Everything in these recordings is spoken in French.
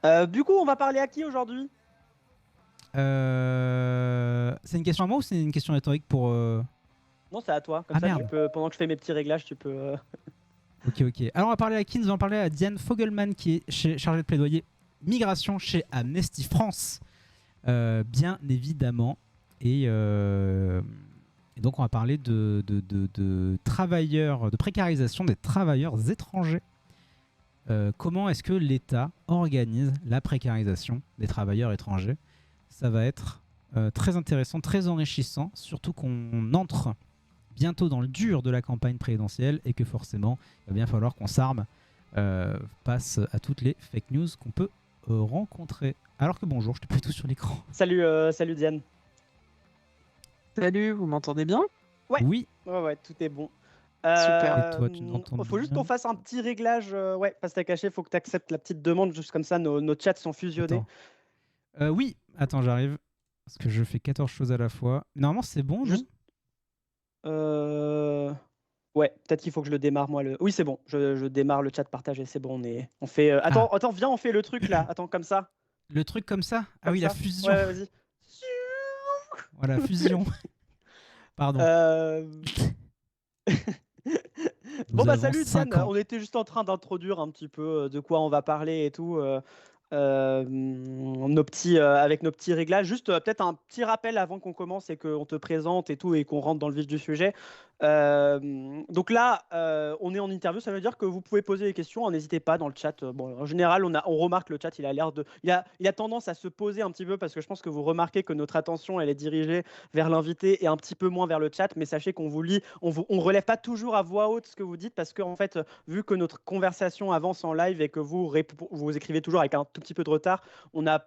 Du coup, on va parler à qui aujourd'hui? C'est une question à moi ou c'est une question rhétorique pour. Non, c'est à toi. Comme Ah ça, tu merde. peux, pendant que je fais mes petits réglages, tu peux. Ok, ok. Alors on va parler à qui? Nous allons parler à Diane Fogelman qui est chargée de plaidoyer migration chez Amnesty France, bien évidemment. Et donc on va parler de travailleurs, de précarisation des travailleurs étrangers. Comment est-ce que l'État organise la précarisation des travailleurs étrangers? Ça va être très intéressant, très enrichissant, surtout qu'on entre bientôt dans le dur de la campagne présidentielle et que forcément, il va bien falloir qu'on s'arme face à toutes les fake news qu'on peut rencontrer. Alors que bonjour, je te peux tout sur l'écran. Salut Diane. Salut, vous m'entendez bien? Ouais, Oui, ouais, tout est bon. et Super. toi, tu m'entends Faut juste qu'on bien? fasse un petit réglage. Ouais, passe ta caché, faut que tu acceptes la petite demande, juste comme ça, nos chats sont fusionnés. Attends. Oui, attends, j'arrive. Parce que je fais 14 choses à la fois. Normalement, c'est bon, non? Juste. euh, Ouais, peut-être qu'il faut que je le démarre moi. Oui, c'est bon, je démarre le chat partagé, c'est bon. On fait. Ah, Attends, viens, on fait le truc là. Attends, comme ça. le truc comme ça? Ah Comme oui, la ça. Ouais, fusion. ouais, vas-y. Voilà, fusion. Pardon. Euh, Bon Nous bah avons salut 5 Diane, ans. on était juste en train d'introduire un petit peu de quoi on va parler et tout. Avec nos petits réglages. Juste peut-être un petit rappel avant qu'on commence et qu'on te présente et tout et qu'on rentre dans le vif du sujet. Donc là, on est en interview, ça veut dire que vous pouvez poser des questions, hein, n'hésitez pas dans le chat. Bon, en général, on remarque le chat, il a l'air de, il a tendance à se poser un petit peu parce que je pense que vous remarquez que notre attention, elle est dirigée vers l'invité et un petit peu moins vers le chat. Mais sachez qu'on vous lit, on relève pas toujours à voix haute ce que vous dites parce qu'en fait, vu que notre conversation avance en live et que vous écrivez toujours avec un tout petit peu de retard,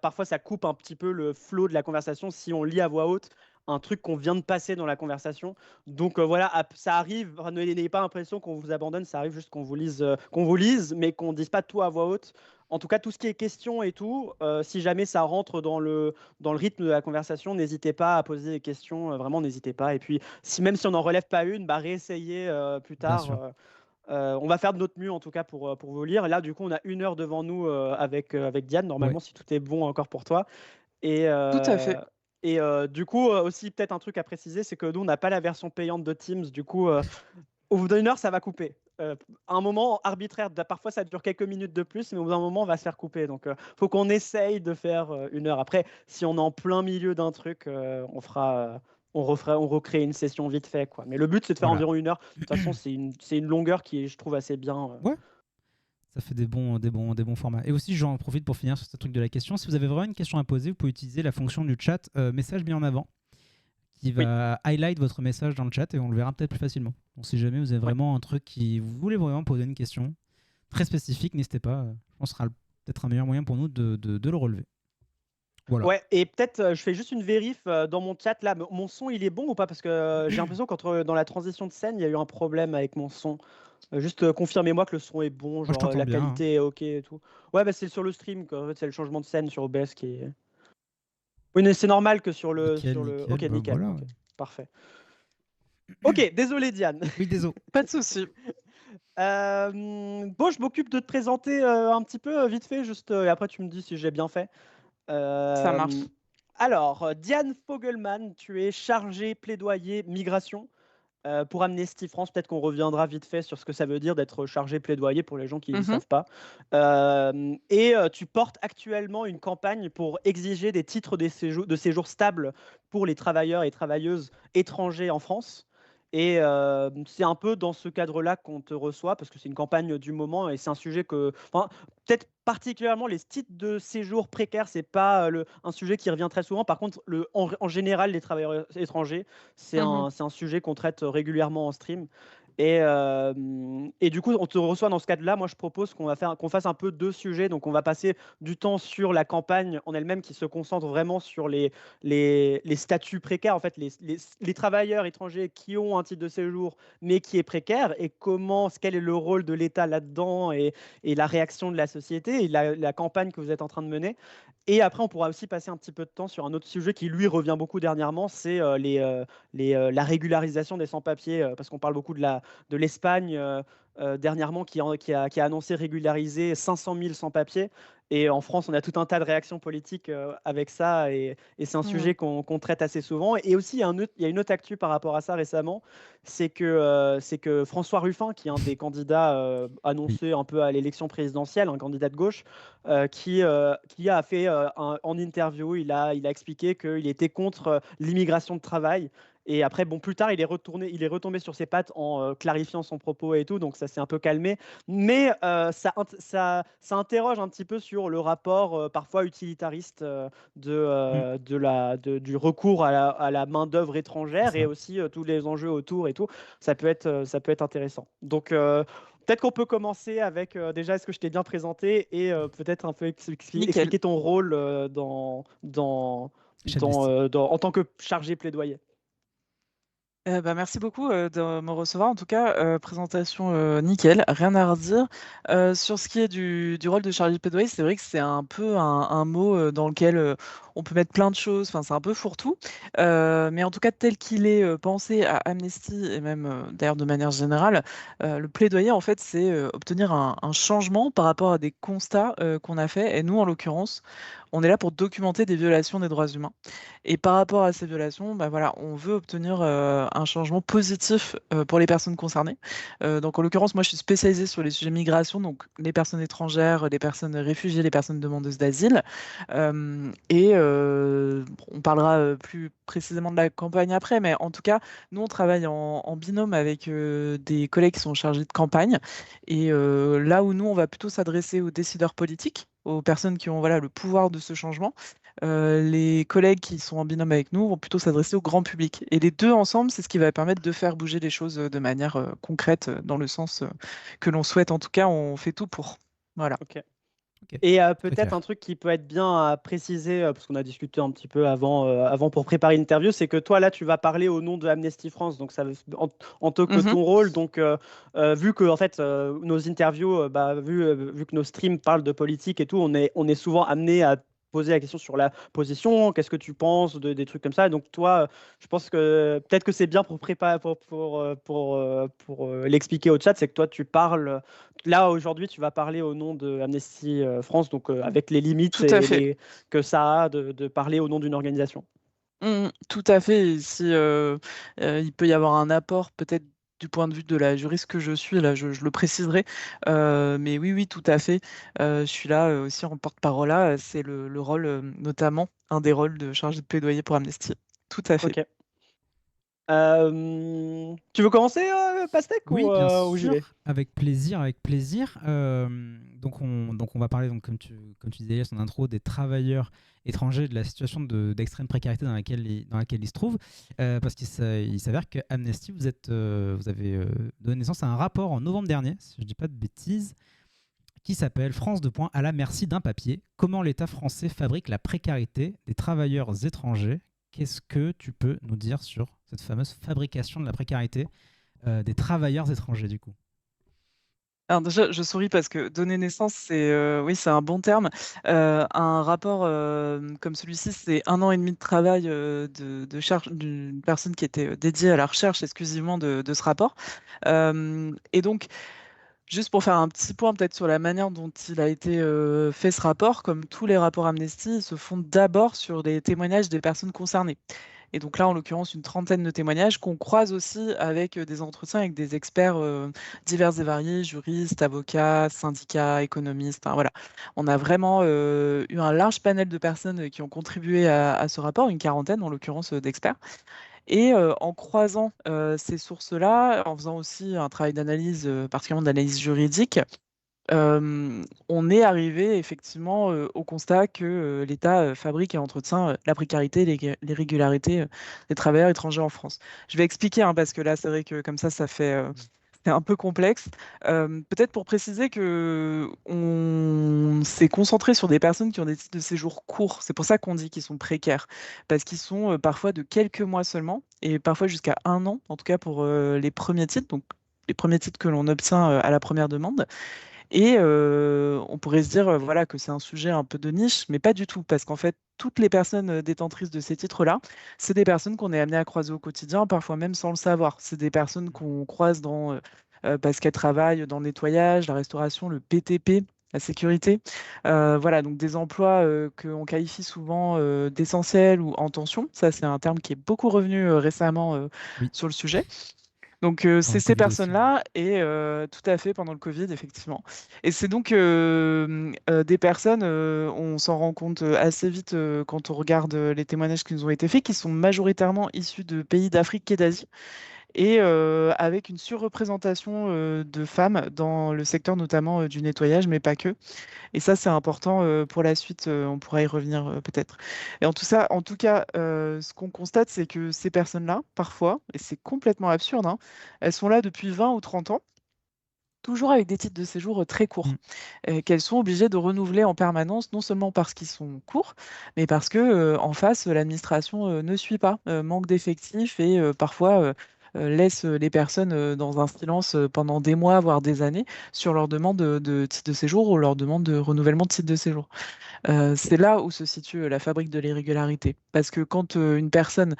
parfois ça coupe un petit peu le flow de la conversation si on lit à voix haute un truc qu'on vient de passer dans la conversation. Donc voilà, ça arrive, n'ayez pas l'impression qu'on vous abandonne, ça arrive juste qu'on vous lise, mais qu'on ne dise pas tout à voix haute. En tout cas, tout ce qui est question et tout, si jamais ça rentre dans le rythme de la conversation, n'hésitez pas à poser des questions, vraiment n'hésitez pas. Et puis, même si on n'en relève pas une, bah, réessayez plus Bien tard. sûr. On va faire de notre mieux en tout cas pour vous lire. Et là, du coup, on a 1 heure devant nous avec Diane, Ouais. normalement, si tout est bon encore pour toi. Et, Tout à euh, fait. du coup, aussi, peut-être un truc à préciser, c'est que nous, on n'a pas la version payante de Teams. Du coup, au bout d'1 heure, ça va couper. À un moment arbitraire, parfois ça dure quelques minutes de plus, mais au bout d'un moment, on va se faire couper. Donc, faut qu'on essaye de faire 1 heure. Après, si on est en plein milieu d'un truc, on recrée une session vite fait, quoi. Mais le but, c'est de faire Voilà. environ 1 heure. De toute façon, c'est une longueur qui est, je trouve, assez bien. Ouais, ça fait des bons formats. Et aussi, j'en profite pour finir sur ce truc de la question. Si vous avez vraiment une question à poser, vous pouvez utiliser la fonction du chat message mis en avant qui Oui, va highlight votre message dans le chat et on le verra peut-être plus facilement. Donc, si jamais vous avez ouais. vraiment un truc qui vous voulez vraiment poser une question très spécifique, n'hésitez pas. Je pense que ce sera peut-être un meilleur moyen pour nous de le relever. Voilà. Ouais, et peut-être je fais juste une vérif dans mon chat là. Mon son, il est bon ou pas? Parce que j'ai l'impression qu'entre dans la transition de scène, il y a eu un problème avec mon son. Juste confirmez-moi que le son est bon, Moi, je genre t'entends la bien, hein. qualité est ok et tout. Ouais, bah c'est sur le stream, quoi. En fait, c'est le changement de scène sur OBS qui est. Oui, mais c'est normal que Nickel, sur le. Ok, nickel. Bah nickel. voilà. Ok, parfait. Ok, désolé Diane. Oui, désolé. Pas de souci. Bon, je m'occupe de te présenter un petit peu vite fait, juste et après tu me dis si j'ai bien fait. Ça Euh, marche. alors, Diane Fogelman, tu es chargée plaidoyer migration pour Amnesty France. Peut-être qu'on reviendra vite fait sur ce que ça veut dire d'être chargé plaidoyer pour les gens qui ne Mhm. savent pas. Tu portes actuellement une campagne pour exiger des titres de séjour stables pour les travailleurs et travailleuses étrangers en France. Et c'est un peu dans ce cadre-là qu'on te reçoit, parce que c'est une campagne du moment et c'est un sujet que, enfin, peut-être particulièrement les titres de séjour précaires, c'est pas un sujet qui revient très souvent. Par contre, en général, les travailleurs étrangers, Mhm. c'est un sujet qu'on traite régulièrement en stream. Et du coup, on te reçoit dans ce cadre-là. Moi, je propose qu'on fasse un peu 2 sujets. Donc, on va passer du temps sur la campagne en elle-même qui se concentre vraiment sur les statuts précaires, en fait, les travailleurs étrangers qui ont un titre de séjour mais qui est précaire et quel est le rôle de l'État là-dedans et la réaction de la société et la campagne que vous êtes en train de mener. Et après, on pourra aussi passer un petit peu de temps sur un autre sujet qui, lui, revient beaucoup dernièrement, c'est la régularisation des sans-papiers, parce qu'on parle beaucoup de l'Espagne dernièrement qui a annoncé régulariser 500 000 sans-papiers. Et en France, on a tout un tas de réactions politiques avec ça, et c'est un sujet qu'on traite assez souvent. Et aussi, il y a une autre actu par rapport à ça récemment, c'est que François Ruffin, qui est un des candidats Oui. annoncés un peu à l'élection présidentielle, un candidat de gauche, qui a fait en interview, il a expliqué qu'il était contre l'immigration de travail. Et après, bon, plus tard, il est retombé sur ses pattes en clarifiant son propos et tout, donc ça s'est un peu calmé. Mais ça interroge un petit peu sur le rapport parfois utilitariste Mm. du recours à la main-d'œuvre étrangère, C'est et ça. aussi tous les enjeux autour et tout. Ça peut être intéressant. Donc, peut-être qu'on peut commencer avec déjà, est-ce que je t'ai bien présenté, et peut-être un peu Nickel. expliquer ton rôle Chez Amnesty. en tant que chargé plaidoyer. Merci beaucoup de me recevoir. En tout cas, présentation nickel, rien à redire. Sur ce qui est du rôle de Charlie Pedway, c'est vrai que c'est un peu un mot dans lequel on peut mettre plein de choses. Enfin, c'est un peu fourre-tout. Mais en tout cas, tel qu'il est pensé à Amnesty, et même d'ailleurs de manière générale, le plaidoyer, en fait, c'est obtenir un changement par rapport à des constats qu'on a faits. Et nous, en l'occurrence, on est là pour documenter des violations des droits humains. Et par rapport à ces violations, bah voilà, on veut obtenir un changement positif pour les personnes concernées. Donc en l'occurrence, moi je suis spécialisée sur les sujets migration, donc les personnes étrangères, les personnes réfugiées, les personnes demandeuses d'asile. On parlera plus précisément de la campagne après, mais en tout cas, nous on travaille en binôme avec des collègues qui sont chargés de campagne. Et là où nous, on va plutôt s'adresser aux décideurs politiques, aux personnes qui ont voilà, le pouvoir de ce changement. Les collègues qui sont en binôme avec nous vont plutôt s'adresser au grand public. Et les deux ensemble, c'est ce qui va permettre de faire bouger les choses de manière concrète, dans le sens que l'on souhaite. En tout cas, on fait tout pour. Voilà. Ok. Ok. Et Très peut-être un clair. truc qui peut être bien à préciser, parce qu'on a discuté un petit peu avant pour préparer l'interview, c'est que toi, là, tu vas parler au nom de Amnesty France, donc en tant que Mhm. ton rôle. Donc, vu que en fait, nos interviews, vu que nos streams parlent de politique et tout, on est souvent amené à poser la question sur la position, qu'est-ce que tu penses des trucs comme ça. Donc, toi, je pense que peut-être que c'est bien pour préparer, pour l'expliquer au chat, c'est que toi, tu parles. Là, aujourd'hui, tu vas parler au nom de Amnesty France, donc avec les limites Tout à fait. que ça a de parler au nom d'une organisation. Tout à fait. Et si il peut y avoir un apport, peut-être du point de vue de la juriste que je suis, là, je le préciserai. Mais oui, oui, tout à fait. Je suis là aussi en porte-parole. Là, c'est le rôle, notamment, un des rôles de chargé de plaidoyer pour Amnesty. Tout à fait. Ok. Tu veux commencer, Pastèque, Oui, bien ou j'y vais? sûr, avec plaisir, avec plaisir. Donc on va parler, donc, comme tu disais en intro, des travailleurs étrangers, de la situation d'extrême précarité dans laquelle ils se trouvent. Parce qu'il s'avère que Amnesty, vous avez donné naissance à un rapport en novembre dernier, si je ne dis pas de bêtises, qui s'appelle France de point à la merci d'un papier. Comment l'État français fabrique la précarité des travailleurs étrangers. Qu'est-ce que tu peux nous dire sur cette fameuse fabrication de la précarité des travailleurs étrangers, du coup? Alors déjà, je souris parce que donner naissance, oui, c'est un bon terme. Un rapport comme celui-ci, c'est 1 an et demi de travail d'une personne qui était dédiée à la recherche exclusivement de ce rapport. Et donc, juste pour faire un petit point peut-être sur la manière dont il a été fait ce rapport, comme tous les rapports Amnesty, ils se fondent d'abord sur des témoignages des personnes concernées. Et donc là, en l'occurrence, une trentaine de témoignages qu'on croise aussi avec des entretiens avec des experts divers et variés, juristes, avocats, syndicats, économistes. Enfin, voilà. On a vraiment eu un large panel de personnes qui ont contribué à ce rapport, une quarantaine en l'occurrence d'experts. Et en croisant ces sources-là, en faisant aussi un travail d'analyse, particulièrement d'analyse juridique, on est arrivé effectivement au constat que l'État fabrique et entretient la précarité et l'irrégularité des travailleurs étrangers en France. Je vais expliquer, hein, parce que là, c'est vrai que comme ça fait c'est un peu complexe. Peut-être pour préciser que on s'est concentré sur des personnes qui ont des titres de séjour courts. C'est pour ça qu'on dit qu'ils sont précaires, parce qu'ils sont parfois de quelques mois seulement, et parfois jusqu'à 1 an, en tout cas pour les premiers titres, donc les premiers titres que l'on obtient à la première demande. Et on pourrait se dire voilà, que c'est un sujet un peu de niche, mais pas du tout, parce qu'en fait, toutes les personnes détentrices de ces titres-là, c'est des personnes qu'on est amené à croiser au quotidien, parfois même sans le savoir. C'est des personnes qu'on croise parce qu'elles travaillent dans le nettoyage, la restauration, le BTP, la sécurité. Voilà, donc des emplois qu'on qualifie souvent d'essentiels ou en tension. Ça, c'est un terme qui est beaucoup revenu récemment Oui, sur le sujet. Donc, pendant c'est le ces Covid aussi. personnes-là, et tout à fait pendant le Covid, effectivement. Et c'est donc des personnes, on s'en rend compte assez vite quand on regarde les témoignages qui nous ont été faits, qui sont majoritairement issus de pays d'Afrique et d'Asie, et avec une surreprésentation de femmes dans le secteur notamment du nettoyage, mais pas que. Et ça, c'est important pour la suite, on pourra y revenir peut-être. Et en tout cas, ce qu'on constate, c'est que ces personnes-là, parfois, et c'est complètement absurde, hein, elles sont là depuis 20 ou 30 ans, toujours avec des titres de séjour très courts, Mm. qu'elles sont obligées de renouveler en permanence, non seulement parce qu'ils sont courts, mais parce que en face, l'administration ne suit pas, manque d'effectifs et parfois laisse les personnes dans un silence pendant des mois, voire des années, sur leur demande de titre de séjour ou leur demande de renouvellement de titre de séjour. C'est là où se situe la fabrique de l'irrégularité. Parce que quand une personne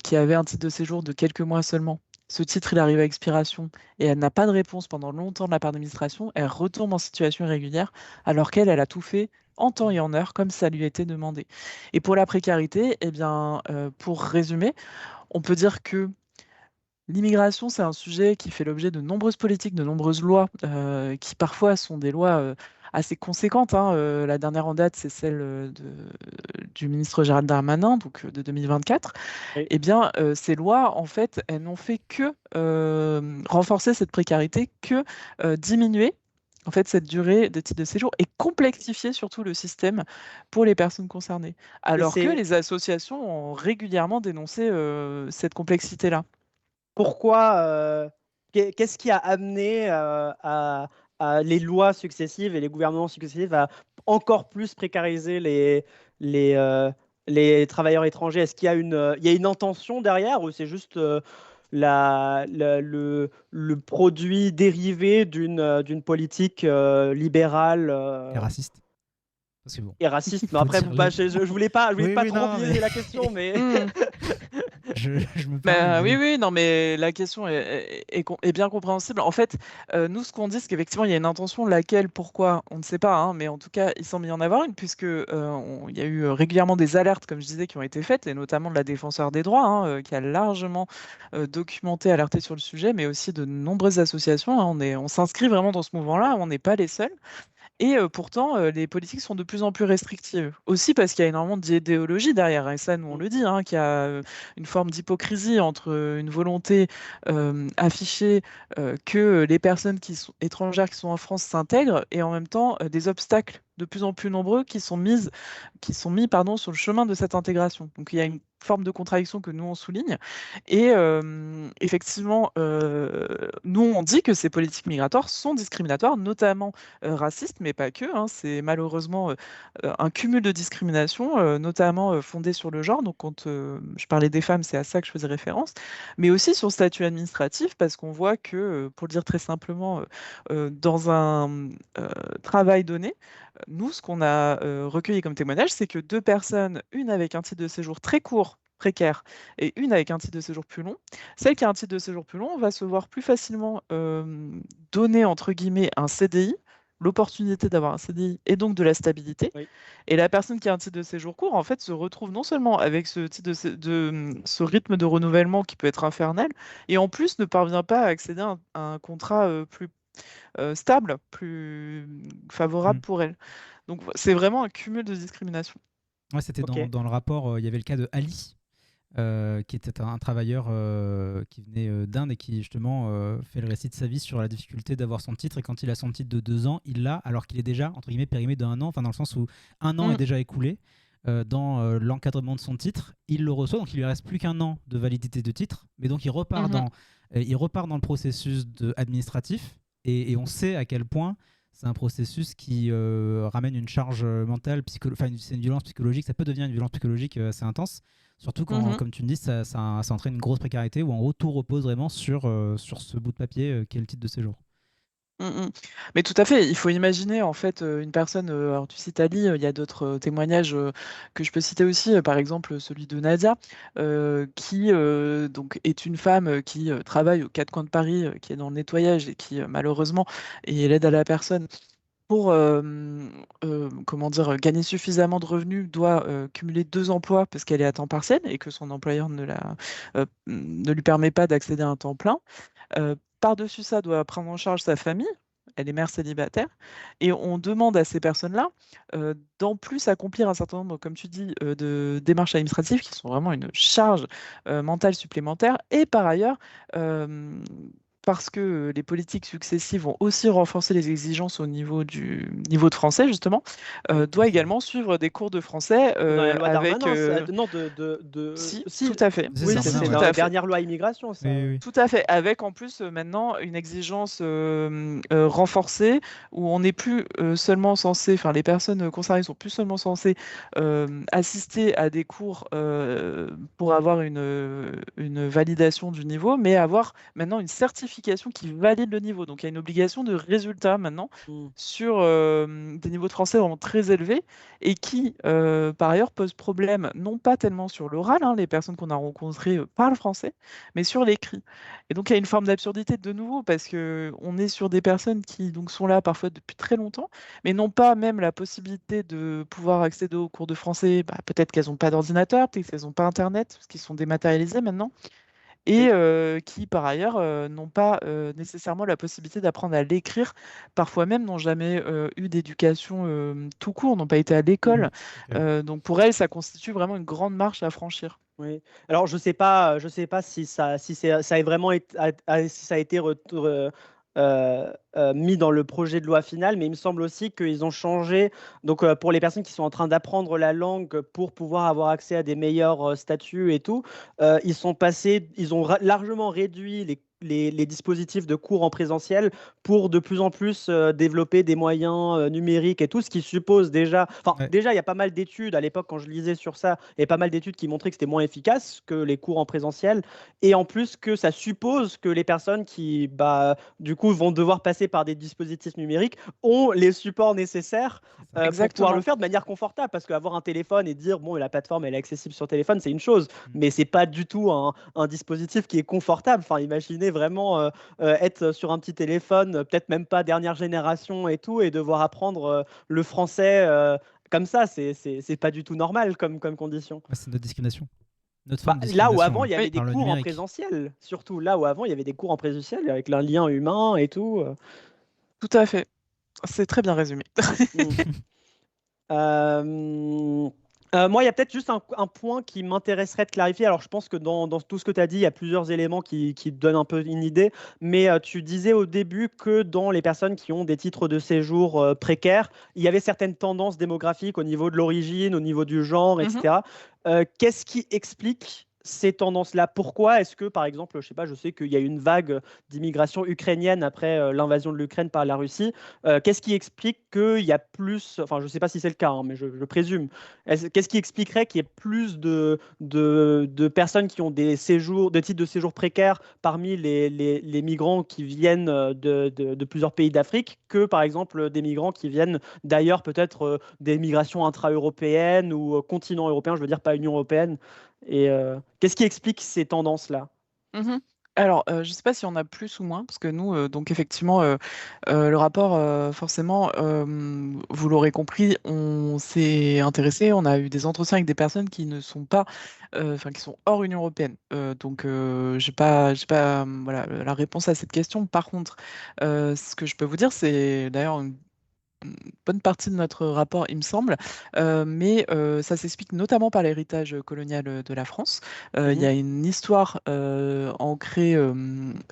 qui avait un titre de séjour de quelques mois seulement, ce titre il arrive à expiration et elle n'a pas de réponse pendant longtemps de la part de l'administration, elle retombe en situation irrégulière alors qu'elle, elle a tout fait en temps et en heure comme ça lui a été demandé. Et pour la précarité, eh bien, pour résumer, on peut dire que l'immigration, c'est un sujet qui fait l'objet de nombreuses politiques, de nombreuses lois, qui parfois sont des lois assez conséquentes, hein. La dernière en date, c'est celle du ministre Gérald Darmanin, donc de 2024. Oui. Eh bien, ces lois, en fait, elles n'ont fait que renforcer cette précarité, que diminuer en fait cette durée de titre de séjour et complexifier surtout le système pour les personnes concernées. Et Alors que c'est les associations ont régulièrement dénoncé cette complexité-là. pourquoi, qu'est-ce qui a amené à les lois successives et les gouvernements successifs à encore plus précariser les, euh, les travailleurs étrangers? Est-ce qu'il y a il y a une intention derrière ou c'est juste le produit dérivé d'une politique libérale Et raciste. Parce que bon, et raciste? Mais faut après, dire je voulais Oui, pas oui, trop non, mais biaiser la question, mais Mmh. je me permets, Bah, mais oui, oui. oui, non, mais la question est bien compréhensible. En fait, nous, ce qu'on dit, c'est qu'effectivement, il y a une intention, laquelle, pourquoi, on ne sait pas, hein, mais en tout cas, il semble y en avoir une, puisque il y a eu régulièrement des alertes, comme je disais, qui ont été faites, et notamment de la Défenseure des droits, hein, qui a largement documenté, alerté sur le sujet, mais aussi de nombreuses associations, hein. On s'inscrit vraiment dans ce mouvement-là, on n'est pas les seuls. Et pourtant, les politiques sont de plus en plus restrictives. Aussi parce qu'il y a énormément d'idéologie derrière, et ça, nous, on le dit, hein, qu'il y a une forme d'hypocrisie entre une volonté affichée que les personnes qui sont étrangères qui sont en France s'intègrent, et en même temps des obstacles de plus en plus nombreux qui sont mis pardon, sur le chemin de cette intégration. Donc il y a une forme de contradiction que nous, on souligne. Et effectivement, nous, on dit que ces politiques migratoires sont discriminatoires, notamment racistes, mais pas que, hein. C'est malheureusement un cumul de discrimination, notamment fondée sur le genre. Donc, quand je parlais des femmes, c'est à ça que je faisais référence, mais aussi sur le statut administratif, parce qu'on voit que, pour le dire très simplement, dans un travail donné, nous, ce qu'on a recueilli comme témoignage, c'est que deux personnes, une avec un titre de séjour très court, précaire, et une avec un titre de séjour plus long, celle qui a un titre de séjour plus long va se voir plus facilement donner, entre guillemets, un CDI, l'opportunité d'avoir un CDI et donc de la stabilité. oui. Et la personne qui a un titre de séjour court, en fait, se retrouve non seulement avec ce, titre ce rythme de renouvellement qui peut être infernal, et en plus ne parvient pas à accéder à un contrat plus stable, plus favorable Mm. pour elle. Donc c'est vraiment un cumul de discrimination. Ouais, c'était Ok. dans le rapport, il y avait le cas de Ali, qui était un travailleur qui venait d'Inde et qui justement fait le récit de sa vie sur la difficulté d'avoir son titre. Et quand il a son titre de 2 ans, il l'a alors qu'il est déjà, entre guillemets, périmé d'un an, enfin dans le sens où un an est Mm. déjà écoulé dans l'encadrement de son titre. Il le reçoit, donc il lui reste plus qu'un an de validité de titre. Mais donc Mhm. il repart dans le processus administratif. Et on sait à quel point c'est un processus qui ramène une charge mentale, enfin c'est une violence psychologique. Ça peut devenir une violence psychologique assez intense. Surtout quand, Mhm. comme tu me dis, ça entraîne une grosse précarité où en gros tout repose vraiment sur ce bout de papier qui est le titre de séjour. Mmh mh. Mais tout à fait, il faut imaginer en fait, une personne, alors tu cites Ali, il y a d'autres, témoignages, que je peux citer aussi, par exemple, celui de Nadia, qui, donc est une femme, qui, travaille aux 4 coins de Paris, qui est dans le nettoyage et qui, malheureusement et l'aide à la personne pour, comment dire? Gagner suffisamment de revenus, doit, cumuler 2 emplois parce qu'elle est à temps partiel et que son employeur ne lui permet pas d'accéder à un temps plein. Par-dessus ça, doit prendre en charge sa famille. Elle est mère célibataire et on demande à ces personnes-là, d'en plus accomplir un certain nombre, comme tu dis, de démarches administratives qui sont vraiment une charge, mentale supplémentaire et par ailleurs, hem, parce que, les politiques successives vont aussi renforcer les exigences au niveau du niveau de français justement, Oui, tout à doit fait. également suivre des cours de français, C'est dans la loi avec, Darmanin, ça? Non, si, tout si, à fait, C'est oui, Darmanin, c'est tout ouais. dans la à fait. dernière loi immigration, Oui, ça. oui, oui. Tout à fait, avec en plus, maintenant une exigence, renforcée où on n'est plus, seulement censé enfin les personnes, concernées sont plus seulement censées, assister à des cours, pour avoir une validation du niveau, mais avoir maintenant une certification qui valide le niveau. Donc il y a une obligation de résultat maintenant Mmh. sur, des niveaux de français vraiment très élevés et qui, par ailleurs pose problème, non pas tellement sur l'oral, hein, les personnes qu'on a rencontrées, parlent français, mais sur l'écrit. Et donc il y a une forme d'absurdité de nouveau parce qu'on est sur des personnes qui donc sont là parfois depuis très longtemps, mais n'ont pas même la possibilité de pouvoir accéder aux cours de français. Bah, peut-être qu'elles n'ont pas d'ordinateur, peut-être qu'elles n'ont pas internet, parce qu'ils sont dématérialisés maintenant, et Oui. qui par ailleurs n'ont pas nécessairement la possibilité d'apprendre à l'écrire, parfois même n'ont jamais eu d'éducation tout court, n'ont pas été à l'école. Mmh. Ok. Donc pour elles, ça constitue vraiment une grande marche à franchir. Oui. Alors je sais pas si ça a vraiment si ça a été mis dans le projet de loi final, mais il me semble aussi qu'ils ont changé. Donc pour les personnes qui sont en train d'apprendre la langue pour pouvoir avoir accès à des meilleurs statuts et tout, ils ont largement réduit les dispositifs de cours en présentiel pour de plus en plus développer des moyens numériques et tout, ce qui suppose déjà. Enfin, Ouais. déjà, il y a pas mal d'études à l'époque quand je lisais sur ça, il y a pas mal d'études qui montraient que c'était moins efficace que les cours en présentiel, et en plus que ça suppose que les personnes qui, bah, du coup, vont devoir passer par des dispositifs numériques ont les supports nécessaires C'est ça. pour pouvoir le Exactement. faire de manière confortable. Parce qu'avoir un téléphone et dire, bon, la plateforme, elle est accessible sur téléphone, c'est une chose, Mm. mais c'est pas du tout un dispositif qui est confortable. Enfin, imaginez vraiment être sur un petit téléphone, peut-être même pas dernière génération et tout, et devoir apprendre le français comme ça, c'est pas du tout normal comme condition. Ouais, c'est notre discrimination. Notre Bah, forme de là où discrimination, avant, ouais, il y avait Oui, des par le cours en numérique. présentiel, surtout là où avant, il y avait des cours en présentiel avec un lien humain et tout. tout à fait. C'est très bien résumé. Mm. Euh, Moi, il y a peut-être juste un point qui m'intéresserait de clarifier. Alors, je pense que dans tout ce que tu as dit, il y a plusieurs éléments qui te donnent un peu une idée. Mais tu disais au début que dans les personnes qui ont des titres de séjour précaires, il y avait certaines tendances démographiques au niveau de l'origine, au niveau du genre, Mhm. etc. Qu'est-ce qui explique ces tendances-là? Pourquoi est-ce que, par exemple, je sais pas, je sais qu'il y a eu une vague d'immigration ukrainienne après l'invasion de l'Ukraine par la Russie. Qu'est-ce qui explique qu'il y a plus, enfin je ne sais pas si c'est le cas, hein, mais je présume, qu'est-ce qui expliquerait qu'il y ait plus de personnes qui ont des séjours, des titres de séjour précaires parmi les migrants qui viennent de plusieurs pays d'Afrique que par exemple des migrants qui viennent d'ailleurs, peut-être des migrations intra-européennes ou continent européen, je veux dire pas Union européenne. Et qu'est-ce qui explique ces tendances-là? Mhm. Alors, je ne sais pas si on a plus ou moins, parce que nous, donc effectivement, le rapport, forcément, vous l'aurez compris, on s'est intéressé, on a eu des entretiens avec des personnes qui ne sont pas, enfin qui sont hors Union européenne. Donc, j'ai pas, voilà, la réponse à cette question. Par contre, ce que je peux vous dire, c'est d'ailleurs une bonne partie de notre rapport, il me semble, mais ça s'explique notamment par l'héritage colonial de la France. Il y Mhm. a une histoire ancrée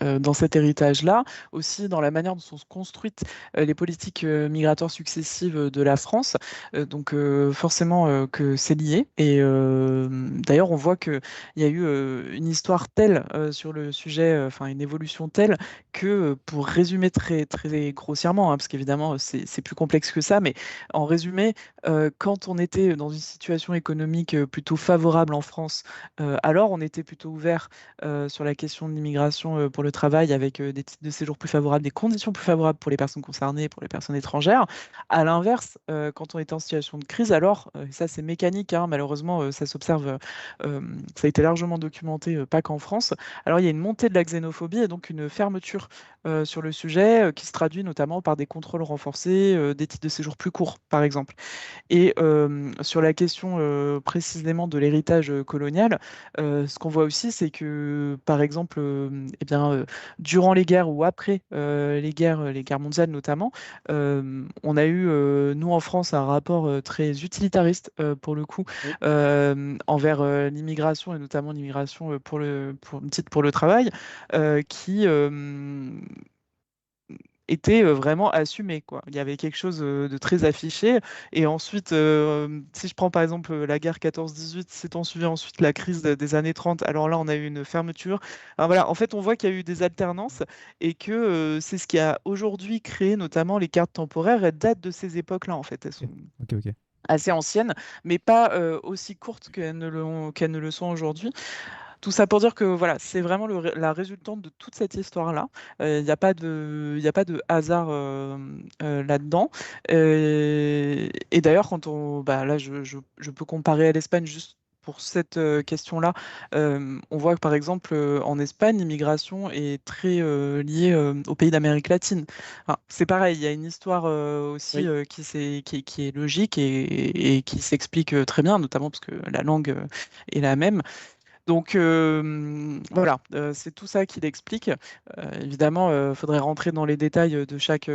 dans cet héritage-là, aussi dans la manière dont sont construites les politiques migratoires successives de la France. Donc forcément que c'est lié. Et d'ailleurs, on voit qu'il y a eu une histoire telle sur le sujet, enfin une évolution telle que pour résumer très, très grossièrement, hein, parce qu'évidemment c'est plus complexe que ça, mais en résumé, quand on était dans une situation économique plutôt favorable en France, alors on était plutôt ouvert sur la question de l'immigration pour le travail avec des titres de séjour plus favorables, des conditions plus favorables pour les personnes concernées, pour les personnes étrangères. À l'inverse, quand on était en situation de crise, alors, ça c'est mécanique, hein, malheureusement, ça s'observe, ça a été largement documenté, pas qu'en France. Alors il y a une montée de la xénophobie et donc une fermeture sur le sujet qui se traduit notamment par des contrôles renforcés, des titres de séjour plus courts, par exemple. Et sur la question précisément de l'héritage colonial, ce qu'on voit aussi, c'est que, par exemple, eh bien, durant les guerres ou après les guerres mondiales notamment, on a eu, nous en France, un rapport très utilitariste pour le coup Oui. envers l'immigration et notamment l'immigration pour le travail, qui était vraiment assumé, quoi. Il y avait quelque chose de très affiché. Et ensuite, si je prends par exemple la guerre 14-18, s'étant suivi ensuite la crise des années 30, alors là, on a eu une fermeture. Alors voilà, en fait, on voit qu'il y a eu des alternances et que c'est ce qui a aujourd'hui créé notamment les cartes temporaires. Elles datent de ces époques-là, en fait. Elles sont Ok. assez anciennes, mais pas aussi courtes qu'elles ne le sont aujourd'hui. Tout ça pour dire que voilà, c'est vraiment la résultante de toute cette histoire-là. Il n'y a pas de hasard là-dedans. Et d'ailleurs, bah, là, je peux comparer à l'Espagne juste pour cette question-là. On voit que par exemple, en Espagne, l'immigration est très liée aux pays d'Amérique latine. Enfin, c'est pareil, il y a une histoire aussi Oui. qui est logique et qui s'explique très bien, notamment parce que la langue est la même. Donc voilà, c'est tout ça qui l'explique. Évidemment, il faudrait rentrer dans les détails de chaque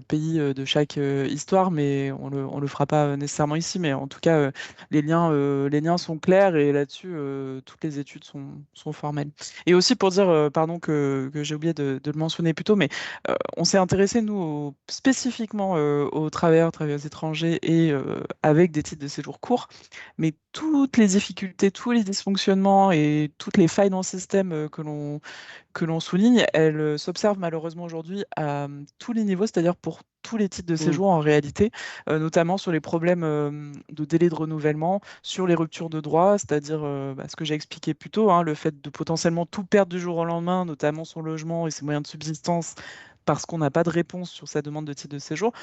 pays, de chaque histoire, mais on le fera pas nécessairement ici. Mais en tout cas, les liens sont clairs et là-dessus, toutes les études sont formelles. Et aussi pour dire, pardon, que j'ai oublié de le mentionner plus tôt, mais on s'est intéressé, nous, spécifiquement aux travailleurs étrangers et avec des titres de séjour courts. Mais toutes les difficultés, tous les dysfonctionnements et toutes les failles dans le système que l'on souligne, elles s'observent malheureusement aujourd'hui à tous les niveaux, c'est-à-dire pour tous les types de Mm. séjours en réalité, notamment sur les problèmes de délai de renouvellement, sur les ruptures de droits, c'est-à-dire bah, ce que j'ai expliqué plus tôt, hein, le fait de potentiellement tout perdre du jour au lendemain, notamment son logement et ses moyens de subsistance, parce qu'on n'a pas de réponse sur sa demande de titre de séjour.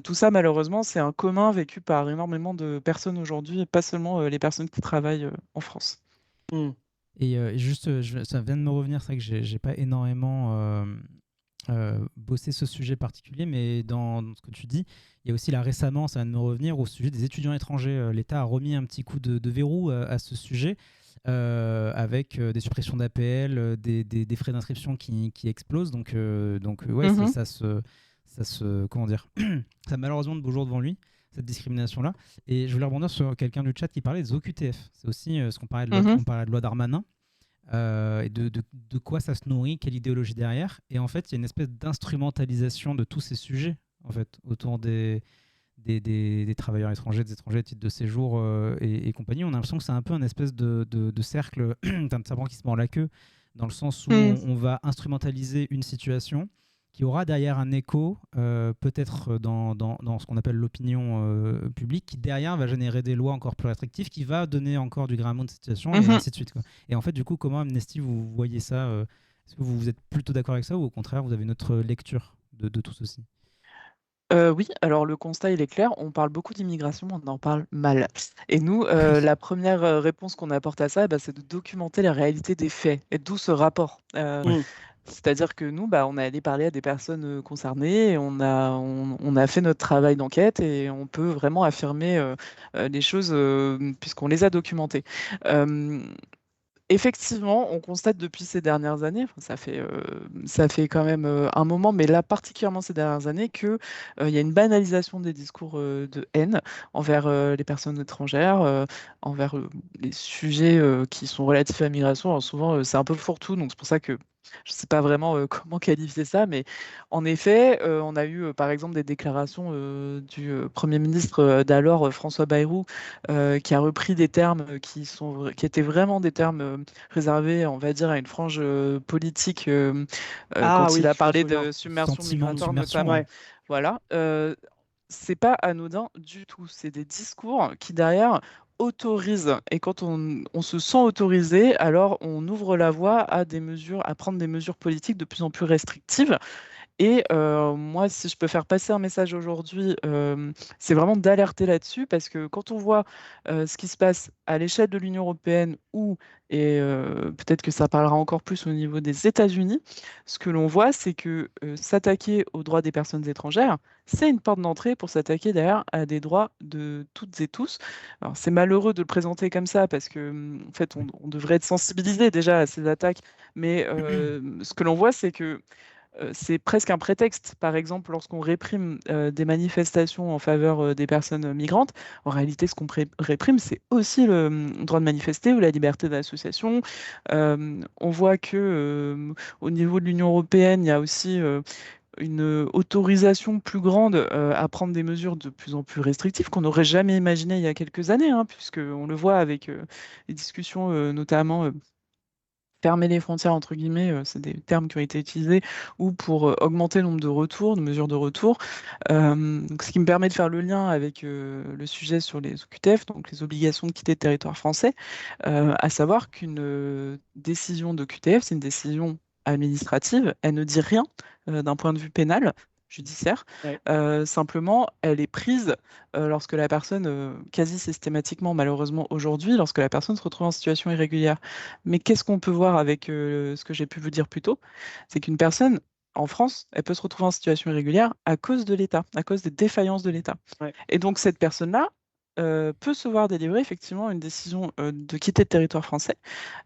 Tout ça, malheureusement, c'est un commun vécu par énormément de personnes aujourd'hui, et pas seulement les personnes qui travaillent en France. Mm. Et juste, ça vient de me revenir, c'est vrai que j'ai pas énormément bossé ce sujet particulier, mais dans ce que tu dis, il y a aussi là récemment, ça vient de me revenir, au sujet des étudiants étrangers. L'État a remis un petit coup de verrou à ce sujet, avec des suppressions d'APL, des frais d'inscription qui explosent. Donc ouais, Mhm. ça se, comment dire, ça a malheureusement de beaux jours devant lui, cette discrimination-là. Et je voulais rebondir sur quelqu'un du chat qui parlait des OQTF. C'est aussi ce qu'on parlait de loi, Mhm. on parlait de loi Darmanin. Et de quoi ça se nourrit, quelle idéologie derrière. Et en fait, il y a une espèce d'instrumentalisation de tous ces sujets, en fait, autour des travailleurs étrangers, des étrangers, titres de séjour et compagnie. On a l'impression que c'est un peu un espèce de cercle, d'un serpent qui se mord la queue, dans le sens où Mhm. on va instrumentaliser une situation qui aura derrière un écho, peut-être dans ce qu'on appelle l'opinion publique, qui derrière va générer des lois encore plus restrictives, qui va donner encore du grain à moudre de cette situation, et Mhm. ainsi de suite, quoi. Et en fait, du coup, comment, Amnesty, vous voyez ça est-ce que vous êtes plutôt d'accord avec ça, ou au contraire, vous avez une autre lecture de tout ceci? Oui, alors le constat, il est clair. On parle beaucoup d'immigration, mais on en parle mal. Et nous, la première réponse qu'on apporte à ça, bah, c'est de documenter la réalité des faits, et d'où ce rapport. Ouais. Mm. C'est-à-dire que nous, bah, on est allé parler à des personnes concernées, et on a fait notre travail d'enquête, et on peut vraiment affirmer les choses puisqu'on les a documentées. Euh, Effectivement, on constate depuis ces dernières années, enfin, ça fait quand même un moment, mais là particulièrement ces dernières années, que il y a une banalisation des discours de haine envers les personnes étrangères, envers les sujets qui sont relatifs à la migration. Alors souvent, c'est un peu fourre-tout, donc c'est pour ça que je ne sais pas vraiment comment qualifier ça, mais en effet, on a eu par exemple des déclarations du Premier ministre d'alors, François Bayrou, qui a repris des termes qui étaient vraiment des termes réservés, on va dire, à une frange politique Ah quand il oui, a je me parlé souviens. de submersion Sentiment de migratoire submersion, ouais. notamment. Ouais. Voilà. c'est pas anodin du tout. C'est des discours qui, derrière, autorisent. Et quand on se sent autorisé, alors on ouvre la voie à des mesures, à prendre des mesures politiques de plus en plus restrictives. Et moi, si je peux faire passer un message aujourd'hui, c'est vraiment d'alerter là-dessus, parce que quand on voit ce qui se passe à l'échelle de l'Union européenne et peut-être que ça parlera encore plus au niveau des États-Unis, ce que l'on voit, c'est que s'attaquer aux droits des personnes étrangères, c'est une porte d'entrée pour s'attaquer derrière à des droits de toutes et tous. Alors, c'est malheureux de le présenter comme ça, parce que en fait, on devrait être sensibilisé déjà à ces attaques, mais ce que l'on voit, c'est que c'est presque un prétexte. Par exemple, lorsqu'on réprime des manifestations en faveur des personnes migrantes, en réalité, ce qu'on réprime, c'est aussi le droit de manifester ou la liberté d'association. On voit que au niveau de l'Union européenne, il y a aussi une autorisation plus grande à prendre des mesures de plus en plus restrictives qu'on n'aurait jamais imaginé il y a quelques années, hein, puisque on le voit avec les discussions notamment fermer les frontières, entre guillemets, c'est des termes qui ont été utilisés, ou pour augmenter le nombre de retours, de mesures de retour. Donc, ce qui me permet de faire le lien avec le sujet sur les OQTF, donc les obligations de quitter le territoire français, à savoir qu'une décision de QTF, c'est une décision administrative, elle ne dit rien d'un point de vue pénal, judiciaire. Ouais. Simplement, elle est prise lorsque la personne, quasi systématiquement, malheureusement aujourd'hui, lorsque la personne se retrouve en situation irrégulière. Mais qu'est-ce qu'on peut voir avec ce que j'ai pu vous dire plus tôt? C'est qu'une personne, en France, elle peut se retrouver en situation irrégulière à cause de l'État, à cause des défaillances de l'État. Ouais. Et donc, cette personne-là peut se voir délivrer effectivement une décision de quitter le territoire français,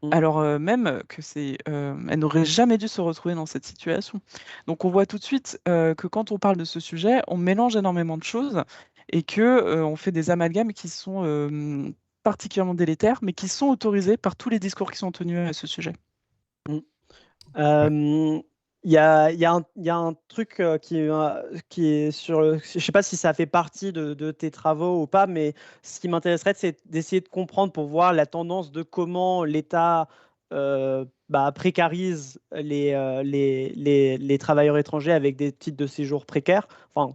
Mm. alors même que elle n'aurait jamais dû se retrouver dans cette situation. Donc, on voit tout de suite que quand on parle de ce sujet, on mélange énormément de choses et que on fait des amalgames qui sont particulièrement délétères, mais qui sont autorisés par tous les discours qui sont tenus à ce sujet. Mm. Ouais. Il y a un truc qui est sur je sais pas si ça fait partie de tes travaux ou pas, mais ce qui m'intéresserait, c'est d'essayer de comprendre pour voir la tendance de comment l'État précarise les travailleurs étrangers avec des titres de séjour précaires. Enfin,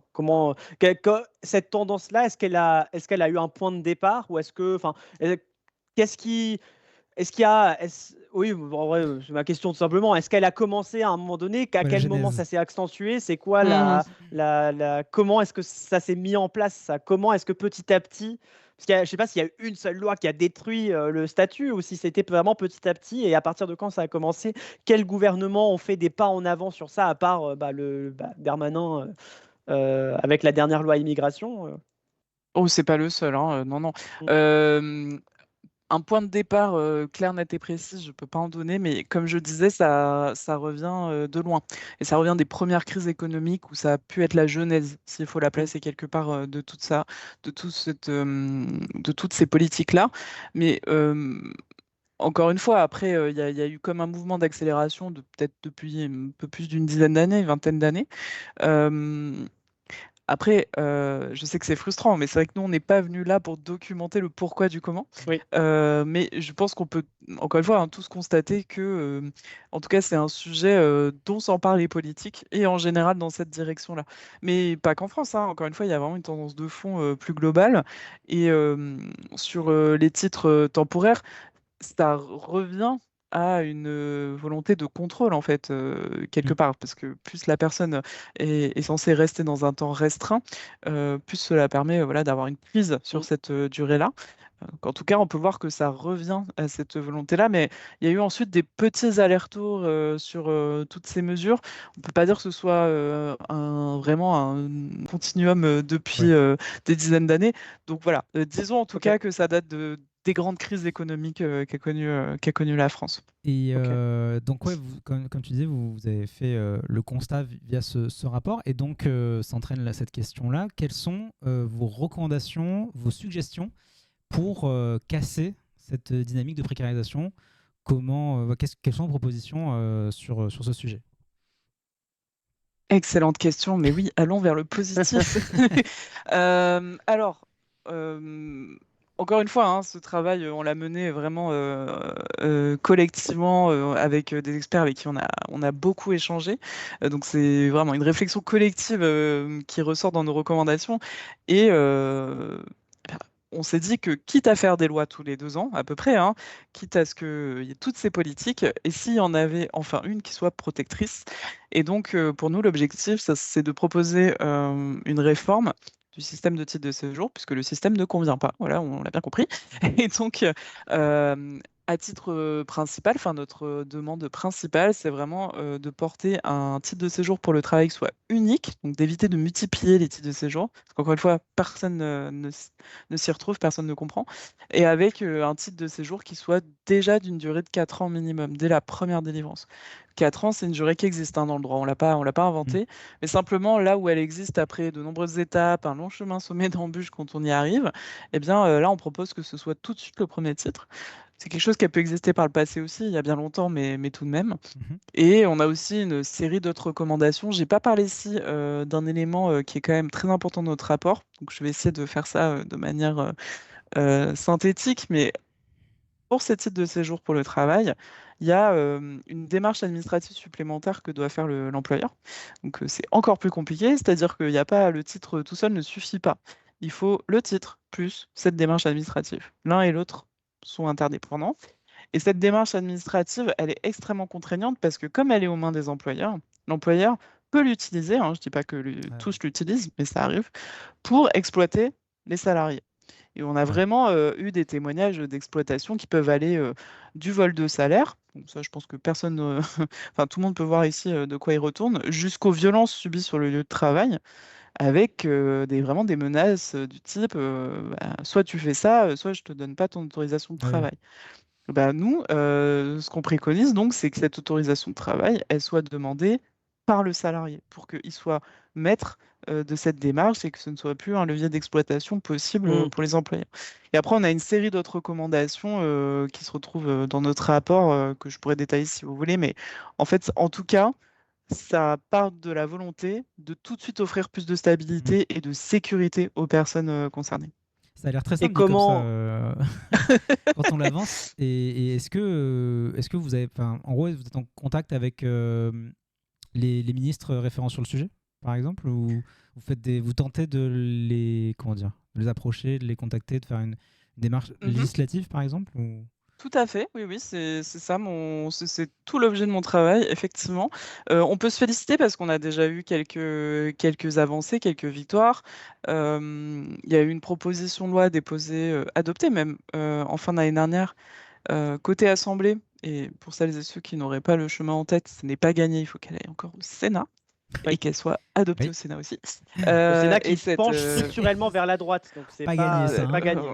cette tendance-là, est-ce qu'elle a eu un point de départ ou qu'est-ce qui est-ce qu'il y a. Oui, en vrai, c'est ma question tout simplement. Est-ce qu'elle a commencé à un moment donné? À Ouais, la quel moment genèse. ça s'est accentué? C'est quoi Mhm. comment est-ce que ça s'est mis en place ça? Comment est-ce que petit à petit. Parce je ne sais pas s'il y a eu une seule loi qui a détruit le statut ou si c'était vraiment petit à petit et à partir de quand ça a commencé. Quels gouvernements ont fait des pas en avant sur ça à part Darmanin avec la dernière loi immigration Oh, c'est pas le seul, hein, non, non. Mm. Euh, un point de départ clair, net et précis, je peux pas en donner, mais comme je disais, ça revient de loin. Et ça revient des premières crises économiques où ça a pu être la genèse, s'il faut la Mm. placer quelque part, de tout ça, de toutes ces politiques-là. Mais encore une fois, après, il y a eu comme un mouvement d'accélération de peut-être depuis un peu plus d'une dizaine d'années, une vingtaine d'années. Euh, Après, je sais que c'est frustrant, mais c'est vrai que nous, on n'est pas venu là pour documenter le pourquoi du comment. Oui. Mais je pense qu'on peut, encore une fois, hein, tous constater que, en tout cas, c'est un sujet dont s'en parlent les politiques et en général dans cette direction-là. Mais pas qu'en France, hein. Encore une fois, il y a vraiment une tendance de fond plus globale. Et sur les titres temporaires, ça revient à une volonté de contrôle, en fait, quelque Mm. part, parce que plus la personne est censée rester dans un temps restreint, plus cela permet voilà, d'avoir une prise sur Mm. cette durée-là. Donc, en tout cas, on peut voir que ça revient à cette volonté-là, mais il y a eu ensuite des petits allers-retours sur toutes ces mesures. On ne peut pas dire que ce soit vraiment un continuum depuis Ouais. des dizaines d'années. Donc voilà, disons en tout Ok. cas que ça date des grandes crises économiques qu'a connu la France. Et Ok. donc, ouais, comme tu disais, vous avez fait le constat via ce rapport. Et donc, s'entraîne là, cette question-là. Quelles sont vos recommandations, vos suggestions pour casser cette dynamique de précarisation? Quelles sont vos propositions sur ce sujet? Excellente question, mais oui, allons vers le positif. Alors, euh, encore une fois, hein, ce travail, on l'a mené vraiment collectivement avec des experts avec qui on a beaucoup échangé. Donc c'est vraiment une réflexion collective qui ressort dans nos recommandations. Et on s'est dit que quitte à faire des lois tous les 2 ans, à peu près, hein, quitte à ce qu'il y ait toutes ces politiques, et s'il y en avait enfin une qui soit protectrice. Et donc, pour nous, l'objectif, c'est de proposer une réforme du système de titre de séjour, puisque le système ne convient pas. Voilà, on l'a bien compris. Et donc, à titre principal, enfin notre demande principale, c'est vraiment de porter un titre de séjour pour le travail qui soit unique, donc d'éviter de multiplier les titres de séjour, parce qu'encore une fois, personne ne s'y retrouve, personne ne comprend, et avec un titre de séjour qui soit déjà d'une durée de 4 ans minimum, dès la première délivrance. 4 ans, c'est une durée qui existe dans le droit, on l'a pas inventée, mais simplement là où elle existe après de nombreuses étapes, un long chemin semé d'embûches quand on y arrive, eh bien là on propose que ce soit tout de suite le premier titre. C'est quelque chose qui a pu exister par le passé aussi, il y a bien longtemps, mais tout de même. Et on a aussi une série d'autres recommandations. J'ai pas parlé ici d'un élément qui est quand même très important dans notre rapport, donc je vais essayer de faire ça de manière synthétique, mais pour ces titres de séjour pour le travail, il y a une démarche administrative supplémentaire que doit faire l'employeur. Donc c'est encore plus compliqué, c'est-à-dire qu'il n'y a pas le titre tout seul ne suffit pas. Il faut le titre plus cette démarche administrative. L'un et l'autre sont interdépendants. Et cette démarche administrative, elle est extrêmement contraignante parce que comme elle est aux mains des employeurs, l'employeur peut l'utiliser, hein, je ne dis pas que tous l'utilisent, mais ça arrive, pour exploiter les salariés. Et on a vraiment eu des témoignages d'exploitation qui peuvent aller du vol de salaire, donc ça je pense que personne, enfin tout le monde peut voir ici de quoi il retourne, jusqu'aux violences subies sur le lieu de travail, avec vraiment des menaces du type bah, soit tu fais ça, soit je te donne pas ton autorisation de travail. Bah, nous, ce qu'on préconise donc, c'est que cette autorisation de travail, elle soit demandée par le salarié pour qu'il soit maître de cette démarche et que ce ne soit plus un levier d'exploitation possible pour les employeurs. Et après, on a une série d'autres recommandations qui se retrouvent dans notre rapport que je pourrais détailler si vous voulez, mais en fait, en tout cas, ça part de la volonté de tout de suite offrir plus de stabilité et de sécurité aux personnes concernées. Ça a l'air très Et simple dit comme ça comment quand on l'avance. Et est-ce que vous avez, enfin, en gros, vous êtes en contact avec les ministres référents sur le sujet, par exemple, ou vous tentez de les, comment dire, de les approcher, de les contacter, de faire une démarche législative, par exemple, ou... Tout à fait, oui, oui, c'est ça, c'est tout l'objet de mon travail, effectivement. On peut se féliciter parce qu'on a déjà eu quelques avancées, quelques victoires. Il y a eu une proposition de loi déposée, adoptée même en fin d'année dernière, côté Assemblée. Et pour celles et ceux qui n'auraient pas le chemin en tête, ce n'est pas gagné, il faut qu'elle aille encore au Sénat. Et qu'elle soit adoptée au Sénat aussi. Le Sénat qui et se penche structurellement vers la droite, donc c'est Pas gagné, ça, hein. pas gagné.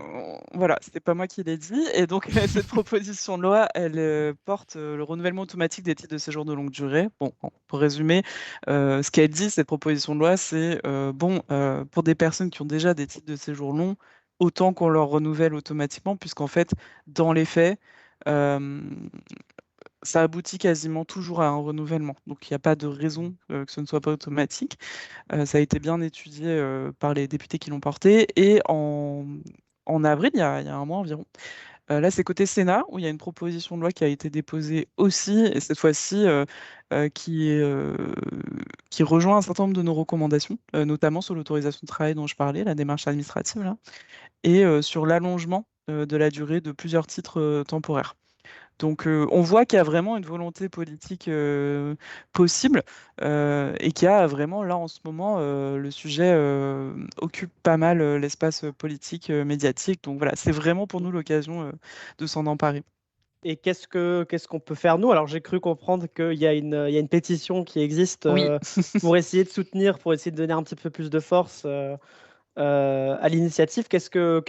Voilà, c'était pas moi qui l'ai dit. Et donc cette proposition de loi, elle porte le renouvellement automatique des titres de séjour de longue durée. Bon, pour résumer, ce qu'elle dit, cette proposition de loi, c'est pour des personnes qui ont déjà des titres de séjour longs, autant qu'on leur renouvelle automatiquement, puisqu'en fait, dans les faits, ça aboutit quasiment toujours à un renouvellement. Donc il n'y a pas de raison que ce ne soit pas automatique. Ça a été bien étudié par les députés qui l'ont porté. Et en avril, il y a un mois environ, là c'est côté Sénat, où il y a une proposition de loi qui a été déposée aussi, et cette fois-ci qui rejoint un certain nombre de nos recommandations, notamment sur l'autorisation de travail dont je parlais, la démarche administrative, là, et sur l'allongement de la durée de plusieurs titres temporaires. Donc on voit qu'il y a vraiment une volonté politique possible et qu'il y a vraiment là en ce moment le sujet occupe pas mal l'espace politique médiatique. Donc voilà, c'est vraiment pour nous l'occasion de s'en emparer. Et qu'est-ce qu'on peut faire nous? Alors j'ai cru comprendre qu'il y a il y a une pétition qui existe Oui. pour essayer de soutenir, pour essayer de donner un petit peu plus de force à l'initiative.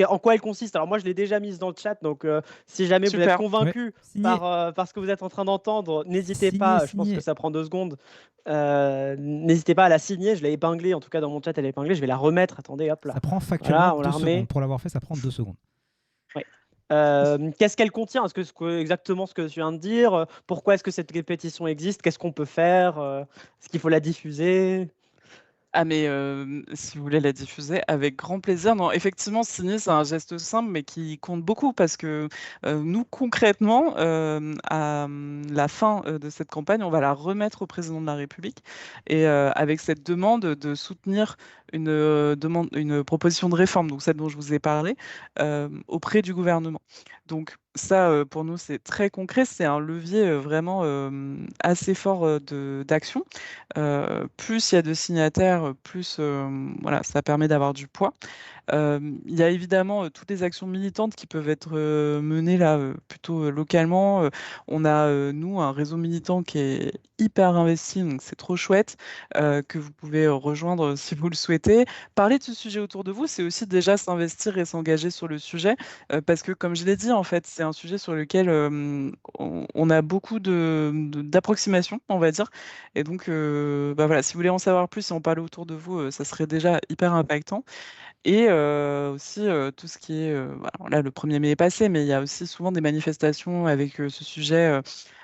En quoi elle consiste? Alors moi je l'ai déjà mise dans le chat, donc si jamais vous êtes Super. convaincu Signé. par ce que vous êtes en train d'entendre, n'hésitez Signé, pas. Je pense signé. que ça prend 2 secondes. N'hésitez pas à la signer. Je l'ai épinglée, en tout cas dans mon chat elle est épinglée. Je vais la remettre. Attendez, hop là. Ça prend factuellement Voilà, on la 2 remet. secondes. Pour l'avoir fait, ça prend 2 secondes. Ouais. Qu'est-ce qu'elle contient? Exactement ce que tu viens de dire? Pourquoi est-ce que cette pétition existe? Qu'est-ce qu'on peut faire? Est-ce qu'il faut la diffuser? Ah mais si vous voulez la diffuser, avec grand plaisir. Non, effectivement, signer, c'est un geste simple, mais qui compte beaucoup parce que nous, concrètement, à la fin de cette campagne, on va la remettre au président de la République et avec cette demande de soutenir une proposition de réforme, donc celle dont je vous ai parlé, auprès du gouvernement. Donc ça, pour nous, c'est très concret, c'est un levier vraiment assez fort d'action. Plus il y a de signataires, plus voilà, ça permet d'avoir du poids. Il y a évidemment toutes les actions militantes qui peuvent être menées là plutôt localement. On a nous un réseau militant qui est hyper investi, donc c'est trop chouette que vous pouvez rejoindre si vous le souhaitez. Parler de ce sujet autour de vous, c'est aussi déjà s'investir et s'engager sur le sujet parce que comme je l'ai dit en fait, c'est un sujet sur lequel on a beaucoup d'approximations, on va dire. Et donc bah voilà, si vous voulez en savoir plus, si on parlait autour de vous, ça serait déjà hyper impactant. Et aussi tout ce qui est, alors là le 1er mai est passé, mais il y a aussi souvent des manifestations avec ce sujet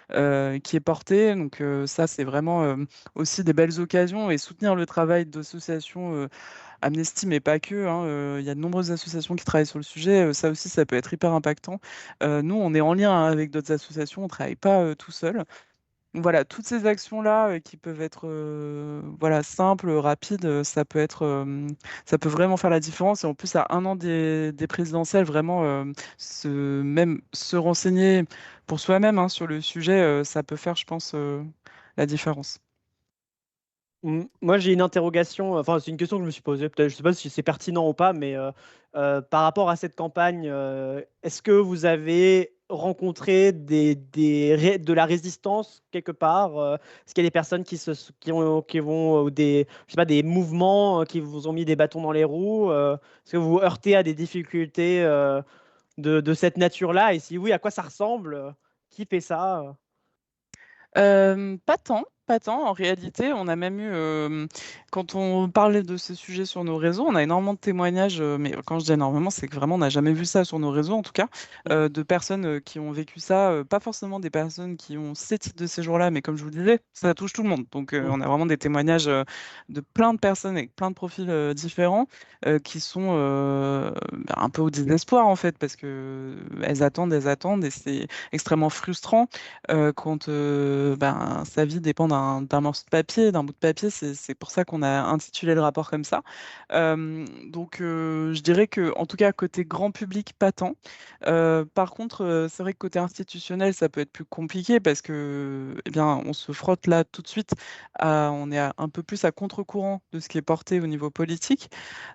qui est porté. Donc ça, c'est vraiment aussi des belles occasions et soutenir le travail d'associations Amnesty, mais pas que, hein, il y a de nombreuses associations qui travaillent sur le sujet. Ça aussi, ça peut être hyper impactant. Nous, on est en lien hein, avec d'autres associations, on ne travaille pas tout seul. Voilà, toutes ces actions-là qui peuvent être voilà, simples, rapides, ça peut vraiment faire la différence. Et en plus, à 1 an des présidentielles, vraiment, même se renseigner pour soi-même hein, sur le sujet, ça peut faire, je pense, la différence. Moi, j'ai une interrogation, enfin, c'est une question que je me suis posée, peut-être, je sais pas si c'est pertinent ou pas, mais par rapport à cette campagne, est-ce que vous avez rencontré de la résistance quelque part? Est-ce qu'il y a des personnes qui vont, ou je sais pas, des mouvements qui vous ont mis des bâtons dans les roues? Est-ce que vous vous heurtez à des difficultés de cette nature-là? Et si oui, à quoi ça ressemble? Qui fait ça? Pas tant, pas tant. En réalité, on a même eu, quand on parlait de ces sujets sur nos réseaux, on a énormément de témoignages, mais quand je dis énormément, c'est que vraiment on n'a jamais vu ça sur nos réseaux en tout cas, Mhm. de personnes qui ont vécu ça, pas forcément des personnes qui ont ces types de séjours-là, mais comme je vous le disais, ça touche tout le monde. Donc Mhm. on a vraiment des témoignages de plein de personnes avec plein de profils différents qui sont un peu au désespoir en fait, parce que elles attendent, et c'est extrêmement frustrant quand ben, sa vie dépend d'un morceau de papier, d'un bout de papier. C'est pour ça qu'on a intitulé le rapport comme ça. Donc, je dirais que, en tout cas, côté grand public, pas tant. Par contre, c'est vrai que côté institutionnel, ça peut être plus compliqué parce que, eh bien, on se frotte là tout de suite. On est un peu plus à contre-courant de ce qui est porté au niveau politique.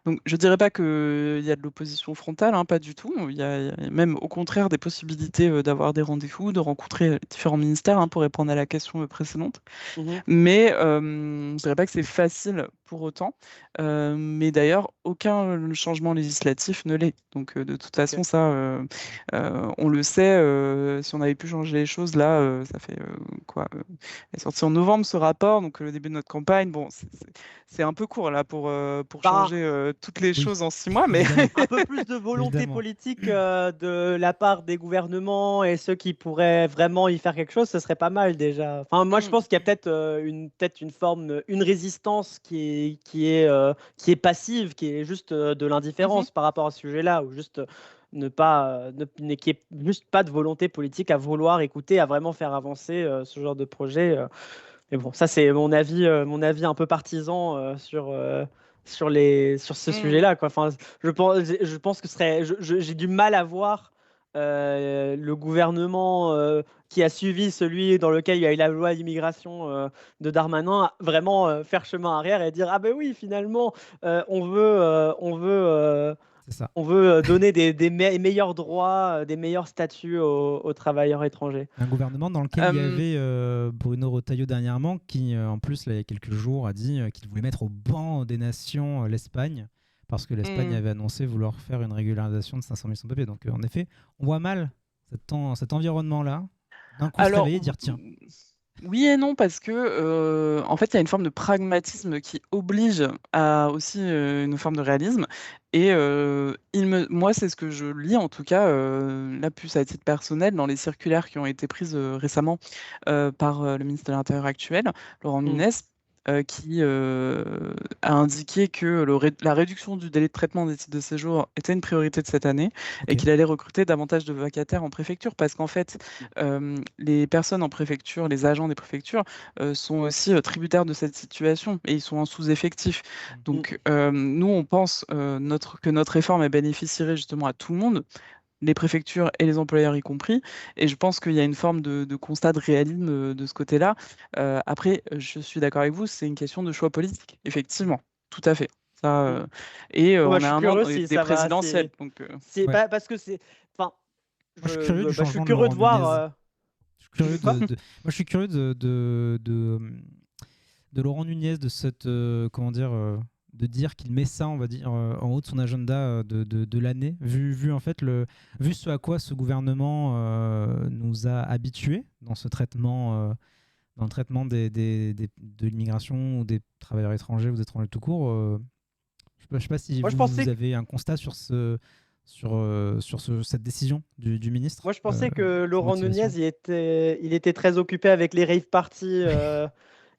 Donc, je dirais pas qu'il y a de l'opposition frontale, hein, pas du tout. Il y a même au contraire des possibilités d'avoir des rendez-vous, de rencontrer différents ministères, hein, pour répondre à la question précédente. Mhm. Mais je dirais pas que c'est facile pour autant. Mais d'ailleurs, aucun changement législatif ne l'est. Donc, de toute façon, Ok. ça, on le sait. Si on avait pu changer les choses, là, ça fait quoi il est sorti en novembre ce rapport, donc le début de notre campagne. Bon, c'est un peu court là pour Bah, changer toutes les Oui, choses en 6 mois, mais évidemment, un peu plus de volonté évidemment. politique de la part des gouvernements et ceux qui pourraient vraiment y faire quelque chose, ce serait pas mal déjà. Enfin, moi, je Mm, pense qu'il y a peut-être une forme, une résistance qui est passive, qui est juste de mhm. l'indifférence par rapport à ce sujet-là, ou juste ne pas, qu'il n'y ait juste pas de volonté politique à vouloir écouter, à vraiment faire avancer ce genre de projet. Mais bon, ça c'est mon avis un peu partisan sur ce Mm. sujet-là, quoi. Enfin, je pense que j'ai du mal à voir le gouvernement qui a suivi celui dans lequel il y a eu la loi d'immigration de Darmanin vraiment faire chemin arrière et dire ah ben oui finalement C'est ça. on veut donner meilleurs droits, des meilleurs statuts aux travailleurs étrangers. Un gouvernement dans lequel il y Euh, avait Bruno Retailleau dernièrement, qui en plus, là, il y a quelques jours, a dit qu'il voulait mettre au banc des nations l'Espagne, parce que l'Espagne mm. avait annoncé vouloir faire une régularisation de 500 000 sans-papiers. Donc en effet, on voit mal cet environnement-là d'un coup se Alors, réveiller et dire tiens, oui et non, parce que en fait, il y a une forme de pragmatisme qui oblige à aussi une forme de réalisme. Et moi, c'est ce que je lis, en tout cas, là, plus à titre personnel, dans les circulaires qui ont été prises récemment par le ministre de l'Intérieur actuel, Laurent Mm. Nunez. qui a indiqué que la réduction du délai de traitement des titres de séjour était une priorité de cette année et Ok. qu'il allait recruter davantage de vacataires en préfecture parce qu'en fait, les personnes en préfecture, les agents des préfectures sont aussi tributaires de cette situation et ils sont en sous-effectif. Donc, nous, on pense que notre réforme elle bénéficierait justement à tout le monde, les préfectures et les employeurs y compris. Et je pense qu'il y a une forme de constat de réalisme de ce côté-là. Après, je suis d'accord avec vous, c'est une question de choix politique, effectivement, tout à fait. Ça, Mm. et Bon, bah, on je a suis un an curieux si des ça va. présidentielles. Donc, C'est Ouais. pas parce que c'est. Enfin, Moi, je suis curieux du bah, je suis changement de curieux Laurent de voir. Nunez. Je suis Tu curieux dis quoi? moi, je suis curieux de Laurent Nunez, de cette comment dire, de dire qu'il met ça, on va dire, en haut de son agenda de l'année, vu en fait vu ce à quoi ce gouvernement nous a habitués dans ce traitement, dans le traitement de l'immigration ou des travailleurs étrangers ou des étrangers tout court. Je sais pas si Moi, je vous pensais avez un constat sur cette décision du ministre, Moi, je pensais que sa Laurent Nunez, motivation. il était très occupé avec les rave parties.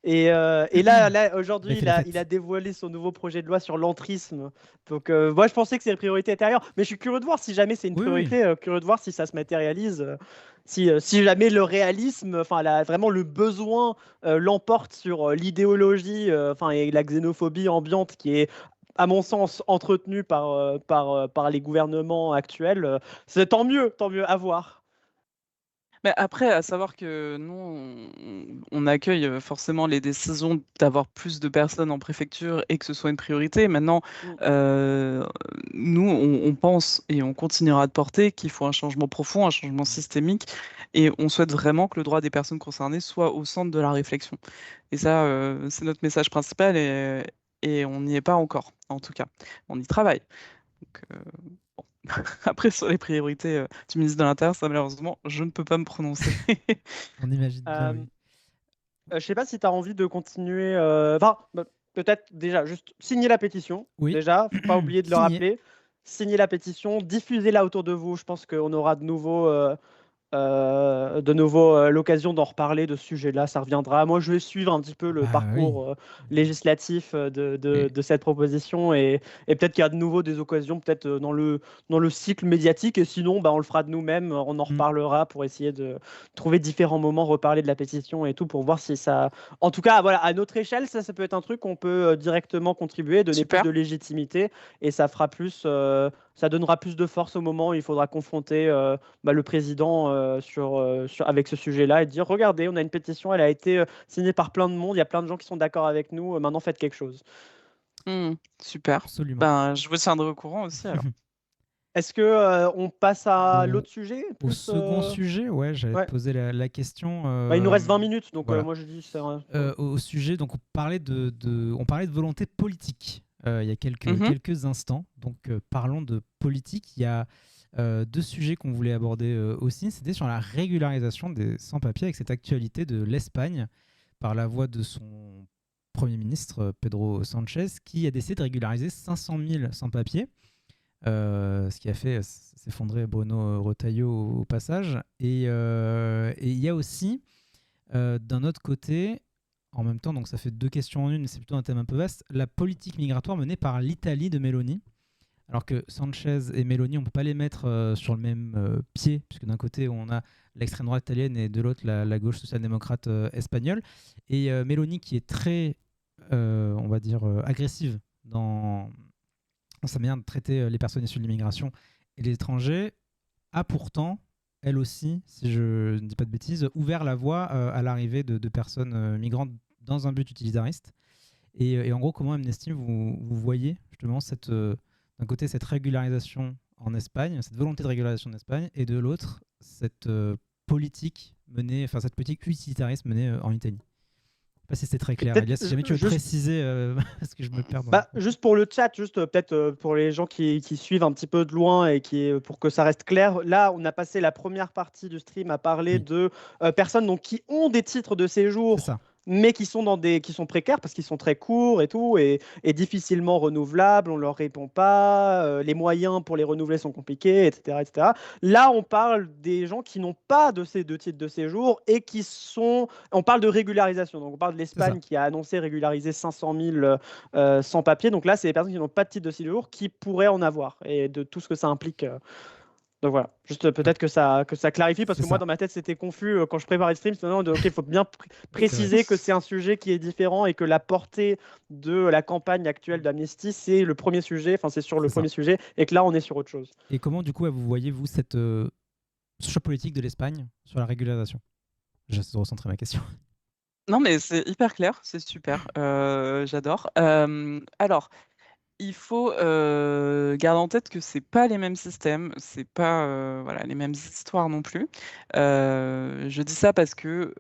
Et là Il a aujourd'hui, fait la il a fête. dévoilé son nouveau projet de loi sur l'entrisme. Donc, moi, je pensais que c'est une priorité intérieure. Mais je suis curieux de voir si jamais c'est une Oui, oui. priorité, curieux de voir si ça se matérialise. Si jamais le réalisme, enfin, vraiment le besoin l'emporte sur l'idéologie, enfin, et la xénophobie ambiante qui est, à mon sens, entretenue par les gouvernements actuels. C'est tant mieux à voir. Mais après, à savoir que nous, on accueille forcément les décisions d'avoir plus de personnes en préfecture et que ce soit une priorité. Maintenant, Mm. nous, on pense et on continuera de porter qu'il faut un changement profond, un changement systémique, et on souhaite vraiment que le droit des personnes concernées soit au centre de la réflexion. Et ça, c'est notre message principal et on n'y est pas encore, en tout cas. On y travaille. Donc, bon. Après, sur les priorités du ministre de l'Intérieur, ça, malheureusement, je ne peux pas me prononcer. On imagine bien, Euh, oui. je sais pas si tu as envie de continuer. Enfin, peut-être déjà, juste signer la pétition. Oui. Déjà, faut pas oublier de le Signé. rappeler. Signer la pétition, diffusez-la autour de vous. Je pense qu'on aura de nouveau l'occasion d'en reparler de ce sujet-là, ça reviendra. Moi, je vais suivre un petit peu le Bah oui. parcours législatif Et de cette proposition et peut-être qu'il y a de nouveau des occasions, peut-être dans le cycle médiatique, et sinon, bah, on le fera de nous-mêmes, on en mm, reparlera pour essayer de trouver différents moments, reparler de la pétition et tout, pour voir si ça... En tout cas, voilà, à notre échelle, ça peut être un truc qu'on peut directement contribuer, donner plus Super. de légitimité, et ça fera plus... ça donnera plus de force au moment où il faudra confronter le président avec ce sujet-là et dire, regardez, on a une pétition, elle a été signée par plein de monde, il y a plein de gens qui sont d'accord avec nous, maintenant faites quelque chose. Super. absolument. Ben, je vous tiendrai au courant aussi, alors. Est-ce que on passe à Au, l'autre sujet au plus second sujet, ouais, j'allais te Ouais. poser la question. Bah, il nous reste 20 minutes, donc Voilà. moi je dis Au sujet, donc on parlait de volonté politique il y a Mhm. quelques instants. Donc parlons de politique. Il y a deux sujets qu'on voulait aborder aussi. C'était sur la régularisation des sans-papiers avec cette actualité de l'Espagne par la voix de son Premier ministre Pedro Sánchez qui a décidé de régulariser 500 000 sans-papiers. Ce qui a fait s'effondrer Bruno Retailleau au passage. Et il y a aussi, d'un autre côté, en même temps, donc ça fait deux questions en une, mais c'est plutôt un thème un peu vaste, la politique migratoire menée par l'Italie de Meloni. Alors que Sanchez et Meloni, on ne peut pas les mettre sur le même pied, puisque d'un côté, on a l'extrême droite italienne et de l'autre, la gauche social-démocrate espagnole. Et Meloni, qui est très, on va dire, agressive dans sa manière de traiter les personnes issues de l'immigration et les étrangers, a pourtant, elle aussi, si je ne dis pas de bêtises, ouvert la voie à l'arrivée de personnes migrantes dans un but utilitariste. Et en gros, comment Amnesty, vous voyez justement d'un côté cette régularisation en Espagne, cette volonté de régularisation en Espagne, et de l'autre, cette politique cette politique utilitariste menée en Italie. Je sais pas si c'était très Et clair. peut-être Elias, si jamais tu veux juste préciser, parce que je me perds dans... Bah, juste pour le chat, juste peut-être pour les gens qui suivent un petit peu de loin et pour que ça reste clair, là, on a passé la première partie du stream à parler Oui, de personnes donc, qui ont des titres de c'est séjour ça. mais qui sont précaires parce qu'ils sont très courts et tout, et difficilement renouvelables, on leur répond pas, les moyens pour les renouveler sont compliqués, etc., etc. Là, on parle des gens qui n'ont pas de ces deux titres de séjour et qui sont. On parle de régularisation. Donc, on parle de C'est ça. l'Espagne qui a annoncé régulariser 500 000 sans-papiers. Donc là, c'est les personnes qui n'ont pas de titre de séjour qui pourraient en avoir et de tout ce que ça implique. Donc voilà, juste Ouais, peut-être que ça clarifie, parce c'est que moi ça. dans ma tête c'était confus quand je préparais le stream. C'est non, ok, il faut bien C'est vrai. préciser que c'est un sujet qui est différent et que la portée de la campagne actuelle d'Amnesty, c'est le premier sujet, enfin c'est sur le C'est ça. premier sujet, et que là on est sur autre chose. Et comment, du coup, vous voyez, vous, ce choix politique de l'Espagne sur la régularisation? J'essaie de recentrer ma question. Non, mais c'est hyper clair, c'est super, j'adore. Alors, il faut garder en tête que c'est pas les mêmes systèmes, c'est pas voilà, les mêmes histoires non plus. Je dis ça parce que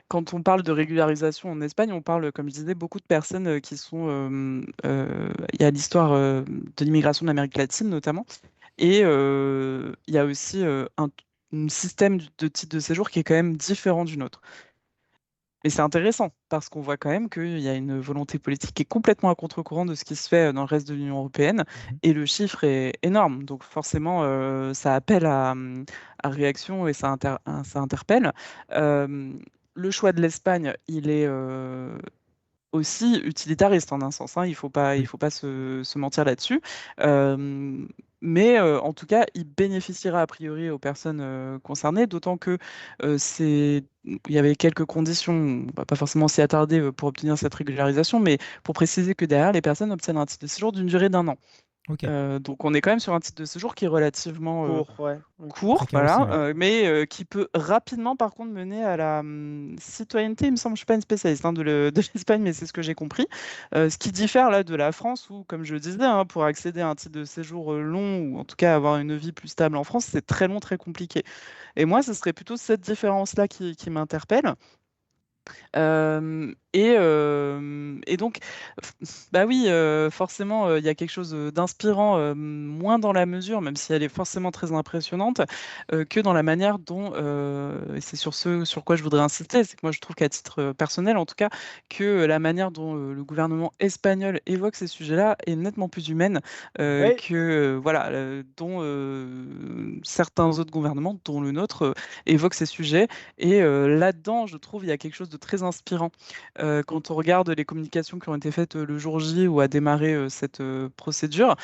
quand on parle de régularisation en Espagne, on parle, comme je disais, beaucoup de personnes qui sont. Il y a l'histoire de l'immigration de l'Amérique latine notamment, et il y a aussi un système de titre de séjour qui est quand même différent du nôtre. Mais c'est intéressant parce qu'on voit quand même qu'il y a une volonté politique qui est complètement à contre-courant de ce qui se fait dans le reste de l'Union européenne, Mhm. et le chiffre est énorme. Donc forcément, ça appelle à réaction et ça interpelle. Euh, le choix de l'Espagne, il est aussi utilitariste en un sens, hein, il Oui. faut pas se mentir là-dessus. Euh, mais en tout cas, il bénéficiera a priori aux personnes concernées, d'autant que il y avait quelques conditions, on va pas forcément s'y attarder pour obtenir cette régularisation, mais pour préciser que derrière, les personnes obtiennent un titre de séjour d'une durée d'1 an. Ok. Donc on est quand même sur un titre de séjour qui est relativement Pour, ouais. Mm. court, Précaire aussi, voilà, ouais. mais qui peut rapidement, par contre, mener à la citoyenneté. Il me semble, je suis pas une spécialiste hein, de l'Espagne, mais c'est ce que j'ai compris. Ce qui diffère là de la France, où, comme je le disais, hein, pour accéder à un titre de séjour long, ou en tout cas avoir une vie plus stable en France, c'est très long, très compliqué. Et moi, ce serait plutôt cette différence-là qui m'interpelle. Et donc, bah oui, forcément, il y a quelque chose d'inspirant, moins dans la mesure, même si elle est forcément très impressionnante, que dans la manière dont, et c'est sur ce sur quoi je voudrais insister, c'est que moi je trouve qu'à titre personnel en tout cas, que la manière dont le gouvernement espagnol évoque ces sujets-là est nettement plus humaine Oui, que voilà, dont certains autres gouvernements, dont le nôtre, évoquent ces sujets. Et là-dedans, je trouve, il y a quelque chose de très inspirant. mm, Quand on regarde les communications qui ont été faites le jour J où a démarré cette procédure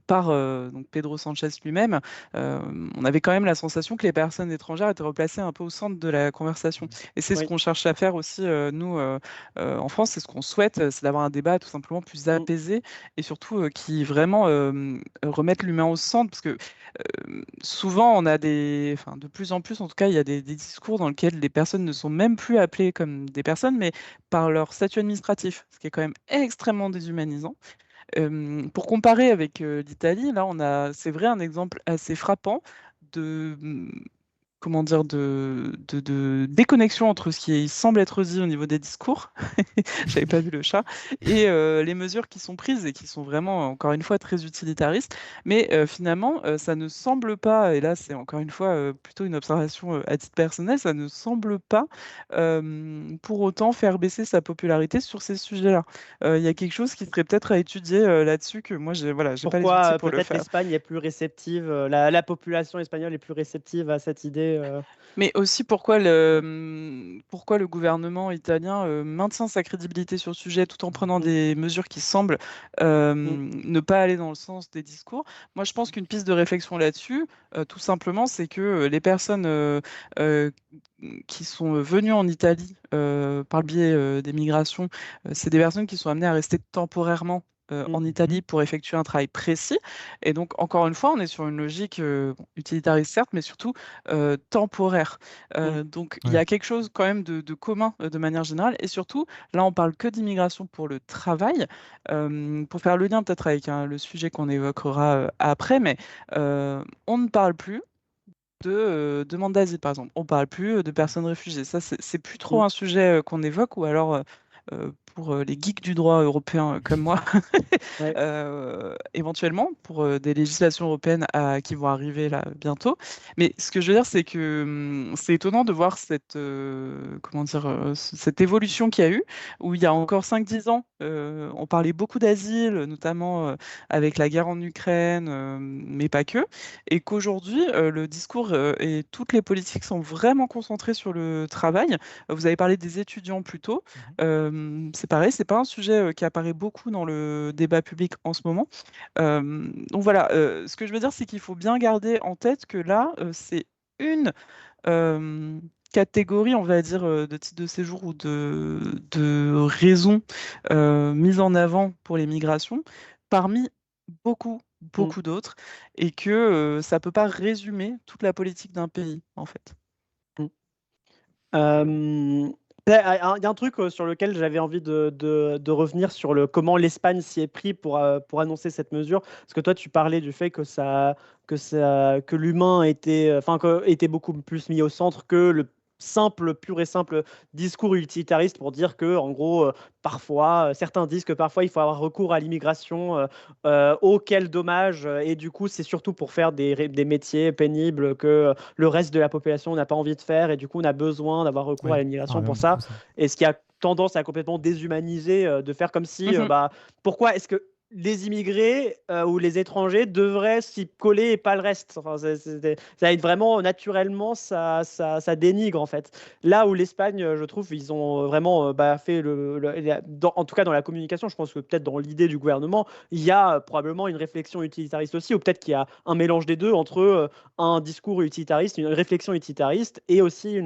par donc Pedro Sanchez lui-même, euh, on avait quand même la sensation que les personnes étrangères étaient replacées un peu au centre de la conversation. Et c'est ce oui. qu'on cherche à faire aussi, nous, en France. C'est ce qu'on souhaite, c'est d'avoir un débat tout simplement plus Mm. apaisé, et surtout qui vraiment remette l'humain au centre. Parce que souvent, on a enfin, de plus en plus, en tout cas, il y a des discours dans lesquels les personnes ne sont même plus appelées comme des personnes, mais par leur statut administratif, ce qui est quand même extrêmement déshumanisant. Pour comparer avec l'Italie, là, c'est vrai, un exemple assez frappant de, comment dire, de déconnexion entre ce qui semble être dit au niveau des discours, j'avais pas vu le chat, et les mesures qui sont prises et qui sont vraiment, encore une fois, très utilitaristes. Mais finalement, ça ne semble pas, et là c'est encore une fois plutôt une observation à titre personnel, ça ne semble pas pour autant faire baisser sa popularité sur ces sujets-là. Il y a quelque chose qui serait peut-être à étudier là-dessus, que moi, voilà, j'ai pas les Pourquoi outils pour le peut-être faire. l'Espagne est plus réceptive, la population espagnole est plus réceptive à cette idée. Mais aussi pourquoi le gouvernement italien maintient sa crédibilité sur le sujet tout en prenant Mm, des mesures qui semblent mm, ne pas aller dans le sens des discours. Moi, je pense qu'une piste de réflexion là-dessus, tout simplement, c'est que les personnes euh, qui sont venues en Italie par le biais des migrations, c'est des personnes qui sont amenées à rester temporairement mm. en Mhm. Italie pour effectuer un travail précis. Et donc, encore une fois, on est sur une logique bon, utilitariste, certes, mais surtout temporaire. Mm. Donc il y Ouais. a quelque chose quand même de commun de manière générale. Et surtout, là, on parle que d'immigration pour le travail. Pour faire le lien peut-être avec le sujet qu'on évoquera après, mais on ne parle plus de demande d'asile, par exemple. On parle plus de personnes réfugiées. Ça, c'est plus trop Mm. un sujet qu'on évoque, ou alors pour les geeks du droit européen comme moi, Ouais. éventuellement, pour des législations européennes qui vont arriver là bientôt. Mais ce que je veux dire, c'est que c'est étonnant de voir comment dire, cette évolution qu'il y a eu, où il y a encore 5-10 ans, on parlait beaucoup d'asile, notamment avec la guerre en Ukraine, mais pas que, et qu'aujourd'hui, le discours et toutes les politiques sont vraiment concentrées sur le travail. Vous avez parlé des étudiants plus tôt. C'est pareil, c'est pas un sujet qui apparaît beaucoup dans le débat public en ce moment. Donc voilà, ce que je veux dire, c'est qu'il faut bien garder en tête que là, c'est une euh, catégorie, on va dire, de titre de séjour ou de raisons mises en avant pour les migrations, parmi beaucoup, Mm. beaucoup d'autres, et que ça peut pas résumer toute la politique d'un pays, en fait. Mm. Il y a un truc sur lequel j'avais envie de revenir sur comment l'Espagne s'y est pris pour annoncer cette mesure. Parce que toi, tu parlais du fait que l'humain était beaucoup plus mis au centre que le pur et simple discours utilitariste pour dire que, en gros, parfois, certains disent que parfois il faut avoir recours à l'immigration. Oh, quel dommage! Et du coup, c'est surtout pour faire des métiers pénibles que le reste de la population n'a pas envie de faire, et du coup on a besoin d'avoir recours à Oui, ça l'immigration revient pour beaucoup ça. ça. Et ce qui a tendance à complètement déshumaniser, de faire comme si, Mhm. pourquoi est-ce que les immigrés ou les étrangers devraient s'y coller et pas le reste. Enfin, ça va être vraiment naturellement, ça dénigre en fait. Là où l'Espagne, je trouve, ils ont vraiment fait en tout cas dans la communication, je pense que peut-être dans l'idée du gouvernement, il y a probablement une réflexion utilitariste aussi, ou peut-être qu'il y a un mélange des deux entre un discours utilitariste, une réflexion utilitariste, et aussi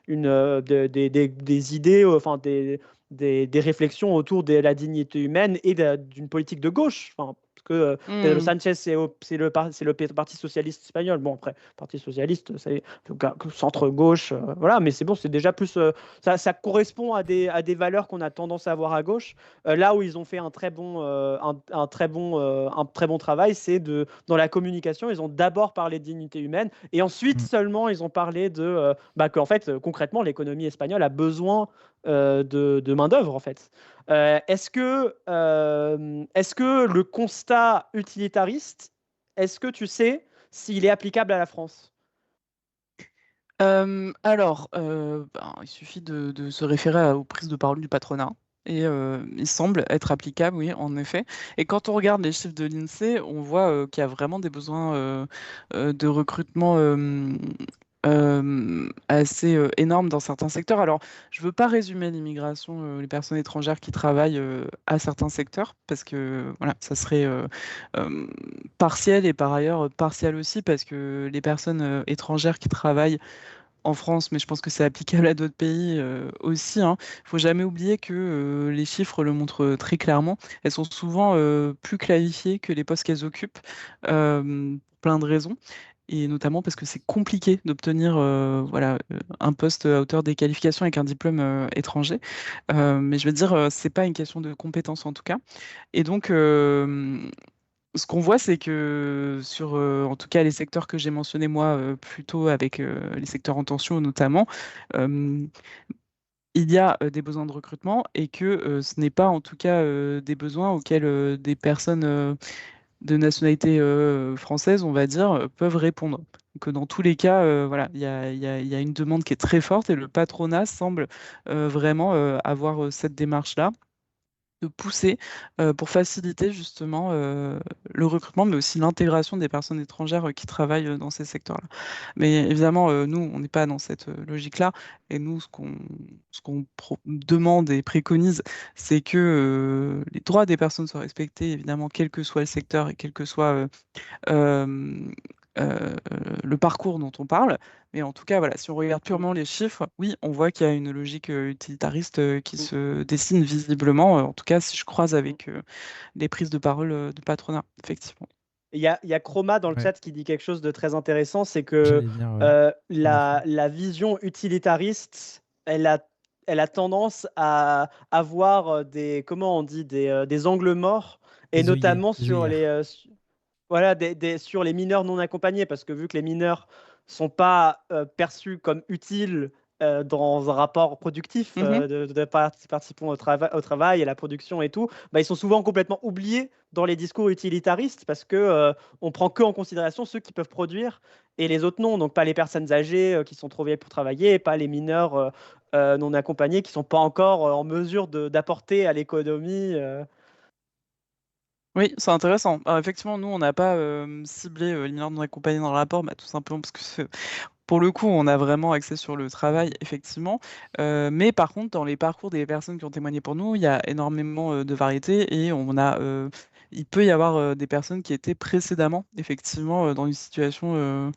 des idées, enfin des réflexions autour de la dignité humaine et d'une politique de gauche. Enfin, parce que Pedro Mhm. Sanchez, c'est le Parti socialiste espagnol. Bon, après, Parti socialiste, c'est centre-gauche, voilà, mais c'est bon, c'est déjà plus. Ça correspond à des valeurs qu'on a tendance à avoir à gauche. Là où ils ont fait un très bon travail, c'est dans la communication. Ils ont d'abord parlé de dignité humaine et ensuite Mm. seulement ils ont parlé qu'en fait, concrètement, l'économie espagnole a besoin de main-d'œuvre, en fait. Est-ce que le constat utilitariste, est-ce que tu sais s'il est applicable à la France? Alors, il suffit de se référer aux prises de parole du patronat. Et il semble être applicable, oui, en effet. Et quand on regarde les chiffres de l'INSEE, on voit qu'il y a vraiment des besoins de recrutement assez énormes dans certains secteurs. Alors, je ne veux pas résumer l'immigration, les personnes étrangères qui travaillent à certains secteurs, parce que voilà, ça serait euh, partiel et par ailleurs partiel aussi, parce que les personnes étrangères qui travaillent en France, mais je pense que c'est applicable à d'autres pays aussi, hein. Il faut jamais oublier que les chiffres le montrent très clairement. Elles sont souvent plus qualifiées que les postes qu'elles occupent, pour plein de raisons. Et notamment parce que c'est compliqué d'obtenir voilà, un poste à hauteur des qualifications avec un diplôme étranger. Mais je veux dire, c'est pas une question de compétence en tout cas. Et donc, ce qu'on voit, c'est que sur, en tout cas, les secteurs que j'ai mentionnés, moi, plutôt avec les secteurs en tension notamment, euh, il y a des besoins de recrutement et que ce n'est pas, en tout cas, des besoins auxquels des personnes de nationalité française, on va dire, peuvent répondre. Que dans tous les cas, voilà, il y a une demande qui est très forte et le patronat semble vraiment avoir cette démarche-là de pousser pour faciliter justement le recrutement, mais aussi l'intégration des personnes étrangères qui travaillent dans ces secteurs-là. Mais évidemment, nous, on n'est pas dans cette logique-là. Et nous, ce qu'on demande et préconise, c'est que les droits des personnes soient respectés, évidemment, quel que soit le secteur et quel que soit euh, euh, le parcours dont on parle. Mais en tout cas, voilà, si on regarde purement les chiffres, oui, on voit qu'il y a une logique utilitariste qui se dessine visiblement. En tout cas, si je croise avec les prises de parole de patronat, effectivement. Il y a Chroma dans le Ouais, chat qui dit quelque chose de très intéressant, c'est que j'allais dire, ouais, en effet. la vision utilitariste, elle a tendance à avoir comment on dit, des angles morts, et Des notamment des sur œillères. voilà, sur les mineurs non accompagnés, parce que vu que les mineurs sont pas perçus comme utiles dans un rapport productif Mhm. de participants au travail, à la production et tout, bah, ils sont souvent complètement oubliés dans les discours utilitaristes parce que on prend que en considération ceux qui peuvent produire et les autres non. Donc pas les personnes âgées qui sont trop vieilles pour travailler, pas les mineurs non accompagnés qui sont pas encore en mesure d'apporter à l'économie. Oui, c'est intéressant. Alors, effectivement, nous, on n'a pas ciblé les mineurs non accompagnés dans le rapport, bah, tout simplement parce que pour le coup, on a vraiment axé sur le travail, effectivement. Mais par contre, dans les parcours des personnes qui ont témoigné pour nous, il y a énormément de variétés et il peut y avoir des personnes qui étaient précédemment, effectivement, dans une situation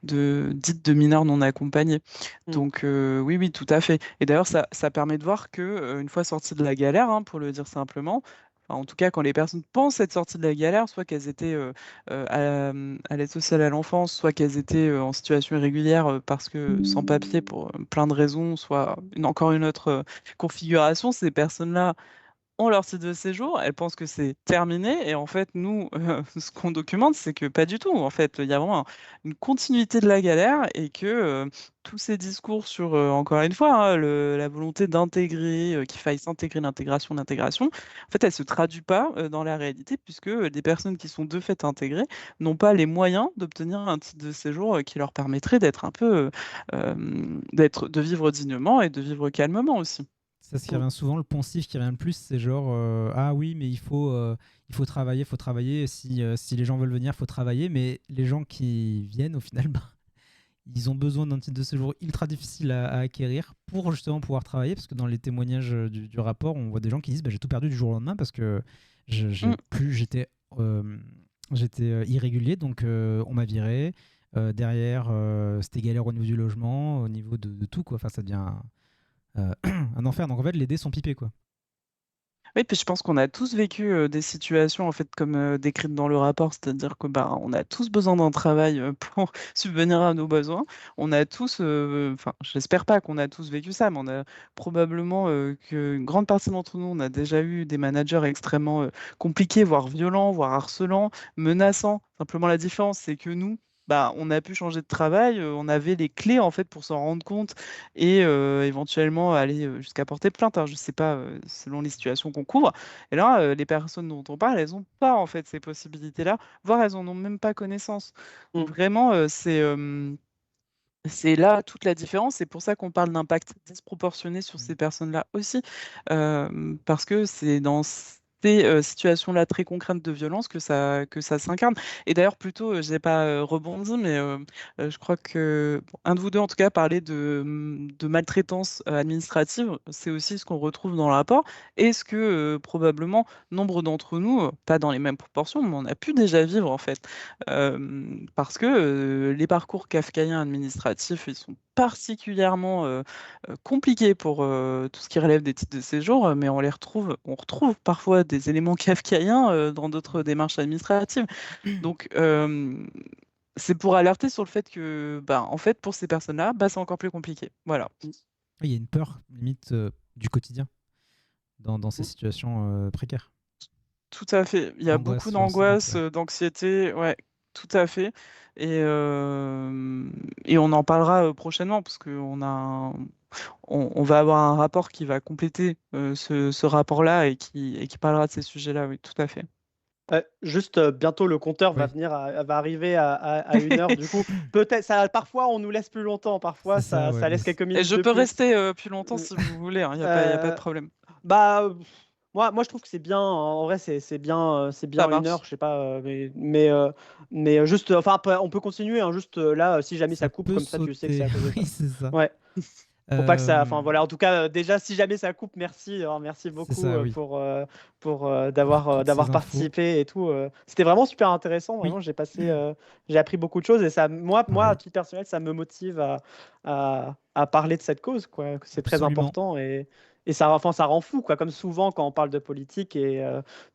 dite de mineurs non accompagnés. Mm. Donc, oui, oui, tout à fait. Et d'ailleurs, ça permet de voir que, une fois sorties de la galère, hein, pour le dire simplement, enfin, en tout cas, quand les personnes pensent être sorties de la galère, soit qu'elles étaient à l'aide sociale à l'enfance, soit qu'elles étaient en situation irrégulière parce que sans papier pour plein de raisons, soit encore une autre configuration, ces personnes-là ont leur titre de séjour, elles pensent que c'est terminé, et en fait, nous, ce qu'on documente, c'est que pas du tout. En fait, il y a vraiment une continuité de la galère, et que tous ces discours sur, encore une fois, hein, la volonté d'intégrer, qu'il faille s'intégrer, l'intégration, en fait, elle se traduit pas dans la réalité, puisque des personnes qui sont de fait intégrées n'ont pas les moyens d'obtenir un titre de séjour qui leur permettrait d'être un peu, de vivre dignement et de vivre calmement aussi. Ça, ce qui Mm. revient souvent, le poncif qui revient le plus, c'est genre ah oui, mais il faut travailler, faut travailler. Si les gens veulent venir, faut travailler. Mais les gens qui viennent, au final, bah, ils ont besoin d'un titre de séjour ultra difficile à acquérir pour justement pouvoir travailler. Parce que dans les témoignages du rapport, on voit des gens qui disent bah, j'ai tout perdu du jour au lendemain parce que Mm. euh, j'étais irrégulier, donc on m'a viré. Derrière, c'était galère au niveau du logement, au niveau de tout, quoi. Enfin, ça devient un enfer. Donc en fait, les dés sont pipés, quoi. Oui, puis je pense qu'on a tous vécu des situations en fait comme décrites dans le rapport, c'est-à-dire que bah, on a tous besoin d'un travail pour subvenir à nos besoins. On a tous, enfin, j'espère pas qu'on a tous vécu ça, mais on a probablement qu'une grande partie d'entre nous, on a déjà eu des managers extrêmement compliqués, voire violents, voire harcelants, menaçants. Simplement la différence, c'est que nous, bah, on a pu changer de travail, on avait les clés en fait pour s'en rendre compte et éventuellement aller jusqu'à porter plainte, hein, je sais pas, selon les situations qu'on couvre. Et là, les personnes dont on parle, elles n'ont pas en fait ces possibilités-là, voire elles en ont même pas connaissance. Donc Mm. vraiment, c'est là toute la différence. C'est pour ça qu'on parle d'impact disproportionné sur ces personnes-là aussi, parce que c'est dans ces situations-là très concrètes de violence que ça s'incarne. Et d'ailleurs, plutôt, je n'ai pas rebondi, mais je crois que bon, un de vous deux, en tout cas, parlait de maltraitance administrative. C'est aussi ce qu'on retrouve dans le rapport. Et ce que probablement nombre d'entre nous, pas dans les mêmes proportions, mais on a pu déjà vivre en fait. Parce que les parcours kafkaïens administratifs, ils sont particulièrement compliqués pour tout ce qui relève des titres de séjour, mais on retrouve parfois des éléments kafkaïens dans d'autres démarches administratives. Donc, c'est pour alerter sur le fait que, bah, en fait, pour ces personnes-là, bah, c'est encore plus compliqué. Voilà. Il y a une peur, limite, du quotidien dans ces Mm. situations précaires. Tout à fait. Il y a L'angoisse beaucoup sur le silence, d'angoisse, ouais. d'anxiété, ouais, tout à fait. Et on en parlera prochainement parce on va avoir un rapport qui va compléter ce rapport-là et qui parlera de ces sujets-là, oui, tout à fait. Juste bientôt le compteur va Oui, venir va arriver à 1 heure. Du coup, peut-être ça. Parfois, on nous laisse plus longtemps. Parfois, c'est ça, ouais. ça Mais laisse quelques Et minutes je de peux plus. rester plus longtemps Euh, si vous voulez, hein, il y a pas de euh, problème. Bah, moi, je trouve que c'est bien. En vrai, c'est Ça bien 1 heure. marche. Je sais pas, mais juste, enfin, on peut continuer. Hein, juste là, si jamais ça ça coupe peut comme ça, tu sais que c'est sauter. à cause de Oui, ça. c'est ça. Ouais. Faut pas que ça. Euh, Enfin voilà. En tout cas, déjà, si jamais ça coupe, merci. Merci c'est beaucoup ça, oui. pour Pour toutes ces d'avoir infos. participé et tout. C'était vraiment super intéressant. Oui, Vraiment, j'ai appris beaucoup de choses et ça, moi, à pareil. titre personnel, ça me motive à parler de cette cause, quoi. C'est très Absolument. important et ça rend fou, quoi. Comme souvent quand on parle de politique et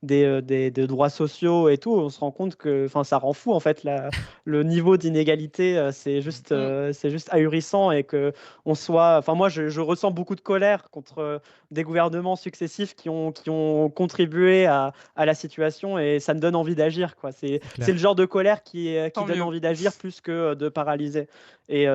des droits sociaux et tout, on se rend compte que, enfin, ça rend fou en fait le niveau d'inégalité. C'est juste ahurissant et que on soit. Enfin, moi, je ressens beaucoup de colère contre des gouvernements successifs qui ont contribué à la situation et ça me donne envie d'agir, quoi. C'est C'est clair. le genre de colère qui Tant donne mieux. envie d'agir plus que de paralyser. Et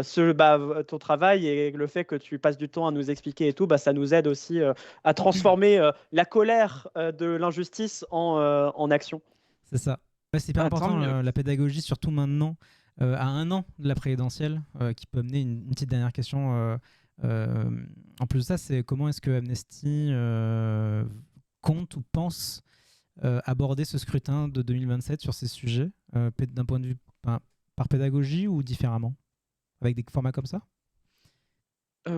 ton travail et le fait que tu passes du temps à nous expliquer et tout, ça nous aide aussi à transformer la colère de l'injustice en action. C'est ça. Ouais, c'est hyper Ah, tant important mieux. la pédagogie, surtout maintenant, à 1 an de la présidentielle, qui peut amener une petite dernière question. En plus de ça, c'est comment est-ce que Amnesty compte ou pense aborder ce scrutin de 2027 sur ces sujets, d'un point de vue par pédagogie ou différemment, avec des formats comme ça?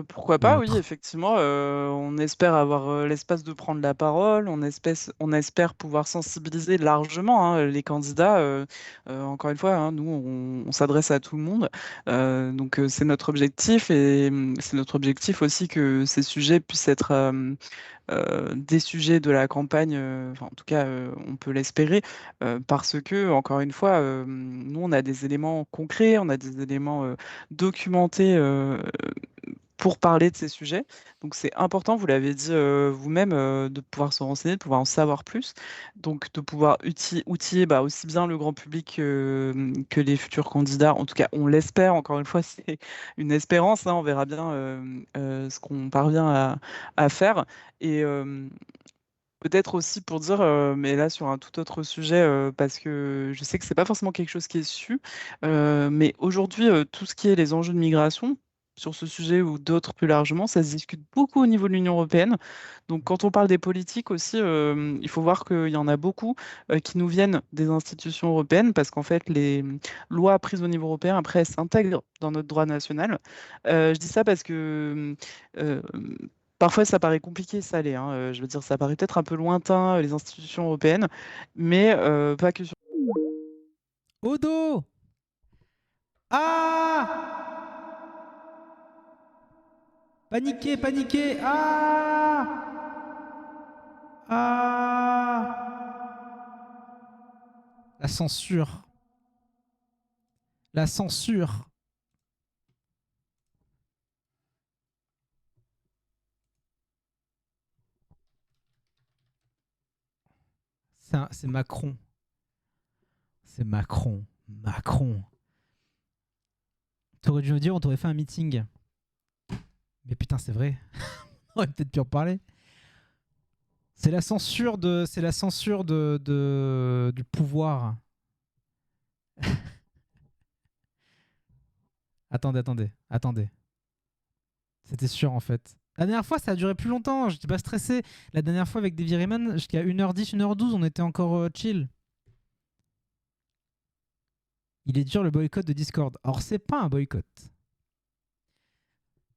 Pourquoi Ou pas, oui, autre. effectivement, on espère avoir l'espace de prendre la parole, on espère pouvoir sensibiliser largement hein, les candidats. Encore une fois, hein, nous, on s'adresse à tout le monde. Donc, c'est notre objectif et c'est notre objectif aussi que ces sujets puissent être des sujets de la campagne, enfin, en tout cas, on peut l'espérer, parce que, encore une fois, nous, on a des éléments concrets, on a des éléments documentés pour parler de ces sujets. Donc c'est important, vous l'avez dit vous-même, de pouvoir se renseigner, de pouvoir en savoir plus. Donc de pouvoir outiller aussi bien le grand public que les futurs candidats. En tout cas, on l'espère, encore une fois, c'est une espérance, hein, on verra bien ce qu'on parvient à faire. Et peut-être aussi pour dire, mais là sur un tout autre sujet, parce que je sais que c'est pas forcément quelque chose qui est su, mais aujourd'hui, tout ce qui est les enjeux de migration, sur ce sujet ou d'autres plus largement, ça se discute beaucoup au niveau de l'Union européenne. Donc quand on parle des politiques aussi, il faut voir qu'il y en a beaucoup qui nous viennent des institutions européennes, parce qu'en fait, les lois prises au niveau européen, après, elles s'intègrent dans notre droit national. Je dis ça parce que euh, parfois, ça paraît compliqué, ça l'est, hein. Je veux dire, ça paraît peut-être un peu lointain, les institutions européennes, mais pas que sur... Odo! Ah! Paniqué, paniqué! Ah! Ah! La censure. La censure. C'est Macron. C'est Macron. Macron. T'aurais dû me dire, on t'aurait fait un meeting. Mais putain, c'est vrai. On aurait peut-être pu en parler. C'est la censure du pouvoir. Attendez. C'était sûr en fait. La dernière fois, ça a duré plus longtemps. J'étais pas stressé. La dernière fois avec Davy Rayman, jusqu'à 1h10, 1h12, on était encore chill. Il est dur le boycott de Discord. Alors, c'est pas un boycott.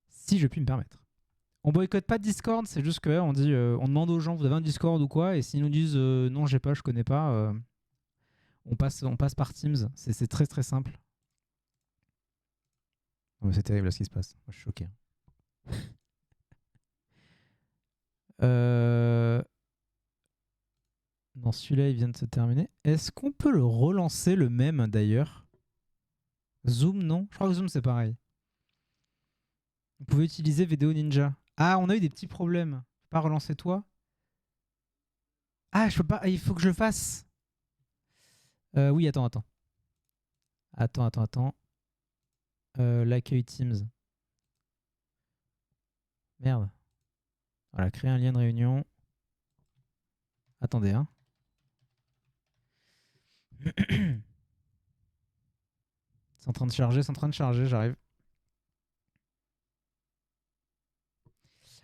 Si je puis me permettre. On boycotte pas Discord, c'est juste que on dit, on demande aux gens, vous avez un Discord ou quoi, et s'ils nous disent non, j'ai pas, je connais pas, on passe par Teams. C'est très très simple. Oh, c'est terrible là, ce qui se passe. Moi, je suis choqué. Non, celui-là, il vient de se terminer. Est-ce qu'on peut le relancer le même d'ailleurs? Zoom, non? Je crois que Zoom, c'est pareil. Vous pouvez utiliser Vidéo Ninja. Ah, on a eu des petits problèmes. Je peux pas relancer toi? Ah, je peux pas. Il faut que je le fasse. Oui, attends. L'accueil Teams. Merde. Voilà, créer un lien de réunion. Attendez, hein. C'est en train de charger, j'arrive.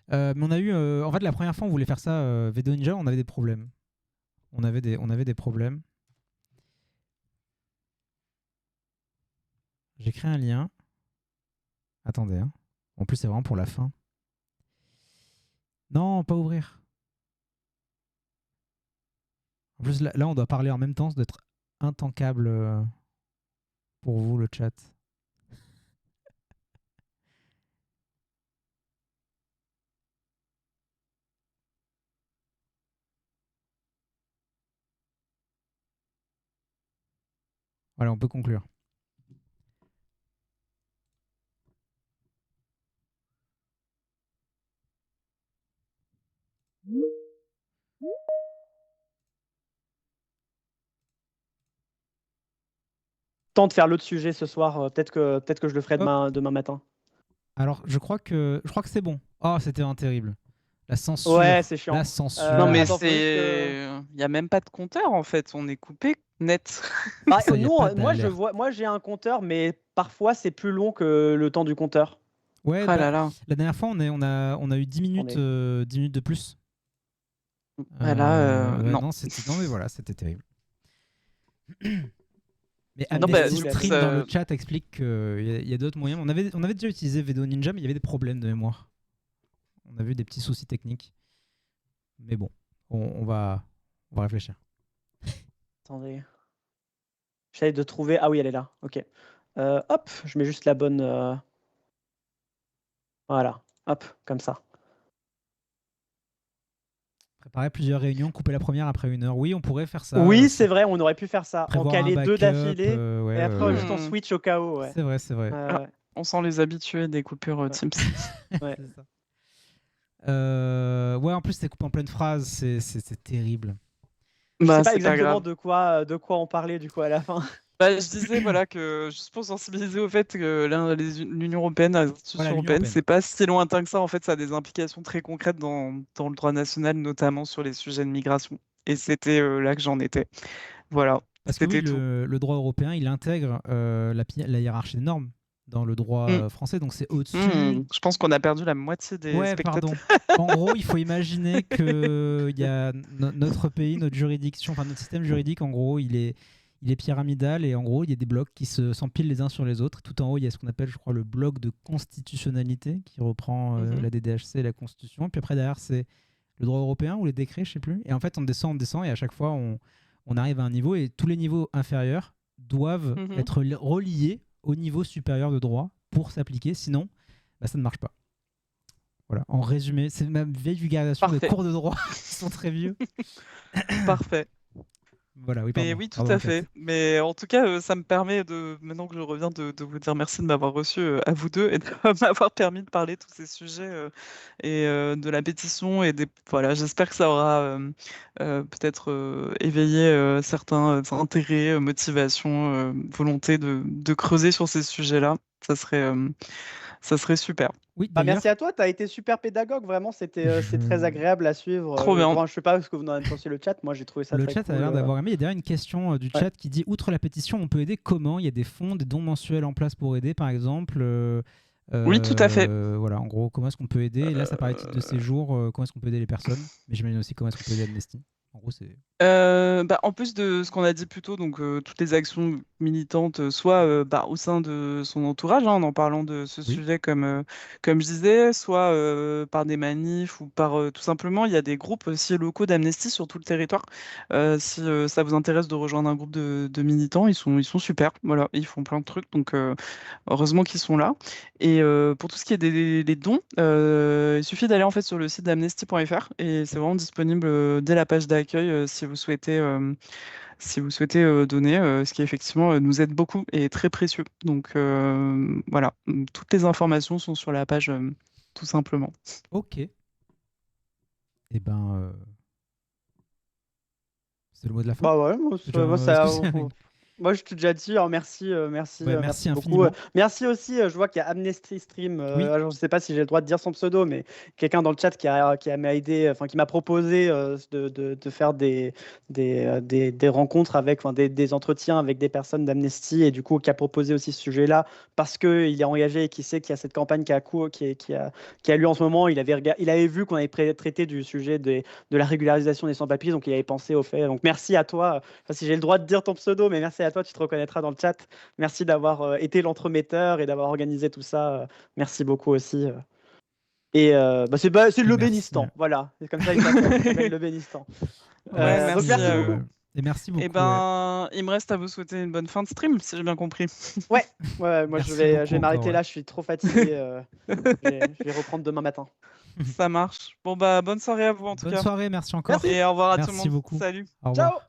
Mais on a eu. En fait, la première fois, on voulait faire ça, Vidéo Ninja, on avait des problèmes. On avait des problèmes. J'ai créé un lien. Attendez, hein. En plus, c'est vraiment pour la fin. Non, pas ouvrir. En plus, là on doit parler en même temps, ça doit être intankable pour vous, le chat. Voilà, on peut conclure. Temps de faire l'autre sujet ce soir. Peut-être que je le ferai demain matin. Alors, je crois que c'est bon. Oh, c'était terrible. La censure. Ouais, c'est chiant. La censure. Non, mais attends, faut juste il n'y a même pas de compteur en fait. On est coupé net. Bah, Ça, y a non, pas moi d'alerte. moi j'ai un compteur, mais parfois c'est plus long que le temps du compteur. Ouais, Ah là là. la dernière fois, on a eu 10 minutes, 10 minutes de plus. Ah là, ouais, non. non, mais voilà, c'était terrible. Mais Non, bah, Amnesty du coup, Stream ça- dans le chat explique qu'il y a d'autres moyens. On avait déjà utilisé Vedo Ninja, mais il y avait des problèmes de mémoire. On a vu des petits soucis techniques. Mais bon, on va réfléchir. Attendez. J'essaie de trouver. Ah oui, elle est là. Ok. Hop, je mets juste la bonne. Voilà. Hop, comme ça. Préparer plusieurs réunions, couper la première après 1 heure. Oui, on pourrait faire ça. Oui, c'est vrai, on aurait pu faire ça. En prévoir un caler 2 backup, d'affilée. ouais, Et après, juste on ouais. switch au chaos. Ouais. C'est vrai, c'est vrai. Ah. On sent les habitués des coupures Teams. Ouais. C'est ça. Ouais, en plus, c'est coupé en pleine phrase, c'est terrible. Je Bah, sais pas c'est pas exactement grave. de quoi on parlait du coup à la fin. Bah, je disais voilà que juste pour sensibiliser au fait que l'Union européenne, les institutions Voilà, l'Union européennes, européenne. c'est pas si lointain que ça. En fait, ça a des implications très concrètes dans le droit national, notamment sur les sujets de migration. Et c'était là que j'en étais. Voilà, Parce que oui, c'était tout. le droit européen, il intègre la hiérarchie des normes dans le droit Mm. français, donc c'est au-dessus. Je pense qu'on a perdu la moitié des Ouais, spectateurs. pardon. En gros, il faut imaginer que y a notre pays, notre juridiction, enfin notre système juridique, en gros, il est pyramidal et en gros, il y a des blocs qui s'empilent les uns sur les autres. Tout en haut, il y a ce qu'on appelle, je crois, le bloc de constitutionnalité qui reprend la DDHC et la Constitution. Puis après, derrière, c'est le droit européen ou les décrets, je sais plus. Et en fait, on descend et à chaque fois, on arrive à un niveau et tous les niveaux inférieurs doivent être reliés au niveau supérieur de droit pour s'appliquer. Sinon, bah, ça ne marche pas. Voilà, en résumé, c'est ma vieille vulgarisation des cours de droit qui sont très vieux. Parfait. Voilà, oui, pardon. Mais oui, tout à fait. Mais en tout cas, ça me permet maintenant que je reviens, de vous dire merci de m'avoir reçu à vous deux et de m'avoir permis de parler de tous ces sujets et de la pétition voilà, j'espère que ça aura peut-être éveillé certains intérêts, motivations, volonté de creuser sur ces sujets-là. Ça serait super. Oui, Bah, merci à toi, tu as été super pédagogue, vraiment, c'est très agréable à suivre. Trop bien. Je sais pas ce que vous en avez pensé le chat, moi j'ai trouvé ça le très chat cool. a l'air d'avoir aimé. Il y a d'ailleurs une question du chat qui dit, outre la pétition, on peut aider comment? Il y a des fonds, des dons mensuels en place pour aider, par exemple. Oui, tout à fait. Voilà, en gros, comment est-ce qu'on peut aider? Et là, ça parlait de titre de séjour, comment est-ce qu'on peut aider les personnes? Mais j'imagine aussi comment est-ce qu'on peut aider Amnesty. En gros, c'est... En plus de ce qu'on a dit plus tôt, donc toutes les actions militantes, soit au sein de son entourage, en parlant de ce sujet comme je disais, soit par des manifs ou par tout simplement, il y a des groupes aussi locaux d'Amnesty sur tout le territoire. Si ça vous intéresse de rejoindre un groupe de militants, ils sont super, voilà, ils font plein de trucs, donc heureusement qu'ils sont là. Et pour tout ce qui est des dons, il suffit d'aller en fait sur le site d'amnesty.fr et c'est vraiment disponible dès la page d'accueil si vous souhaitez donner, ce qui effectivement nous aide beaucoup et est très précieux. Donc voilà, toutes les informations sont sur la page tout simplement. Ok. Eh ben, c'est le mot de la fin. Bah ouais, moi je t'ai déjà dit, merci beaucoup. Merci aussi, je vois qu'il y a Amnesty Stream, je ne sais pas si j'ai le droit de dire son pseudo, mais quelqu'un dans le chat qui m'a aidé, qui m'a proposé de faire des rencontres avec, des entretiens avec des personnes d'Amnesty, et du coup qui a proposé aussi ce sujet-là parce qu'il est engagé et qu'il sait qu'il y a cette campagne qui a lieu en ce moment. Il avait vu qu'on avait traité du sujet de la régularisation des sans-papiers, donc il avait pensé au fait. Donc merci à toi, si j'ai le droit de dire ton pseudo, mais merci à toi, tu te reconnaîtras dans le chat. Merci d'avoir été l'entremetteur et d'avoir organisé tout ça. Merci beaucoup aussi. Et c'est le Bénistan, voilà. C'est comme ça il s'appelle le Bénistan. Merci. Donc merci beaucoup. Et merci beaucoup. Il me reste à vous souhaiter une bonne fin de stream, si j'ai bien compris. Ouais, moi je vais m'arrêter là, je suis trop fatigué. Je vais reprendre demain matin. Ça marche. Bon, bonne soirée à vous en tout cas. Bonne soirée, merci encore. Et au revoir à tout le monde. Merci beaucoup. Salut. Au revoir. Ciao.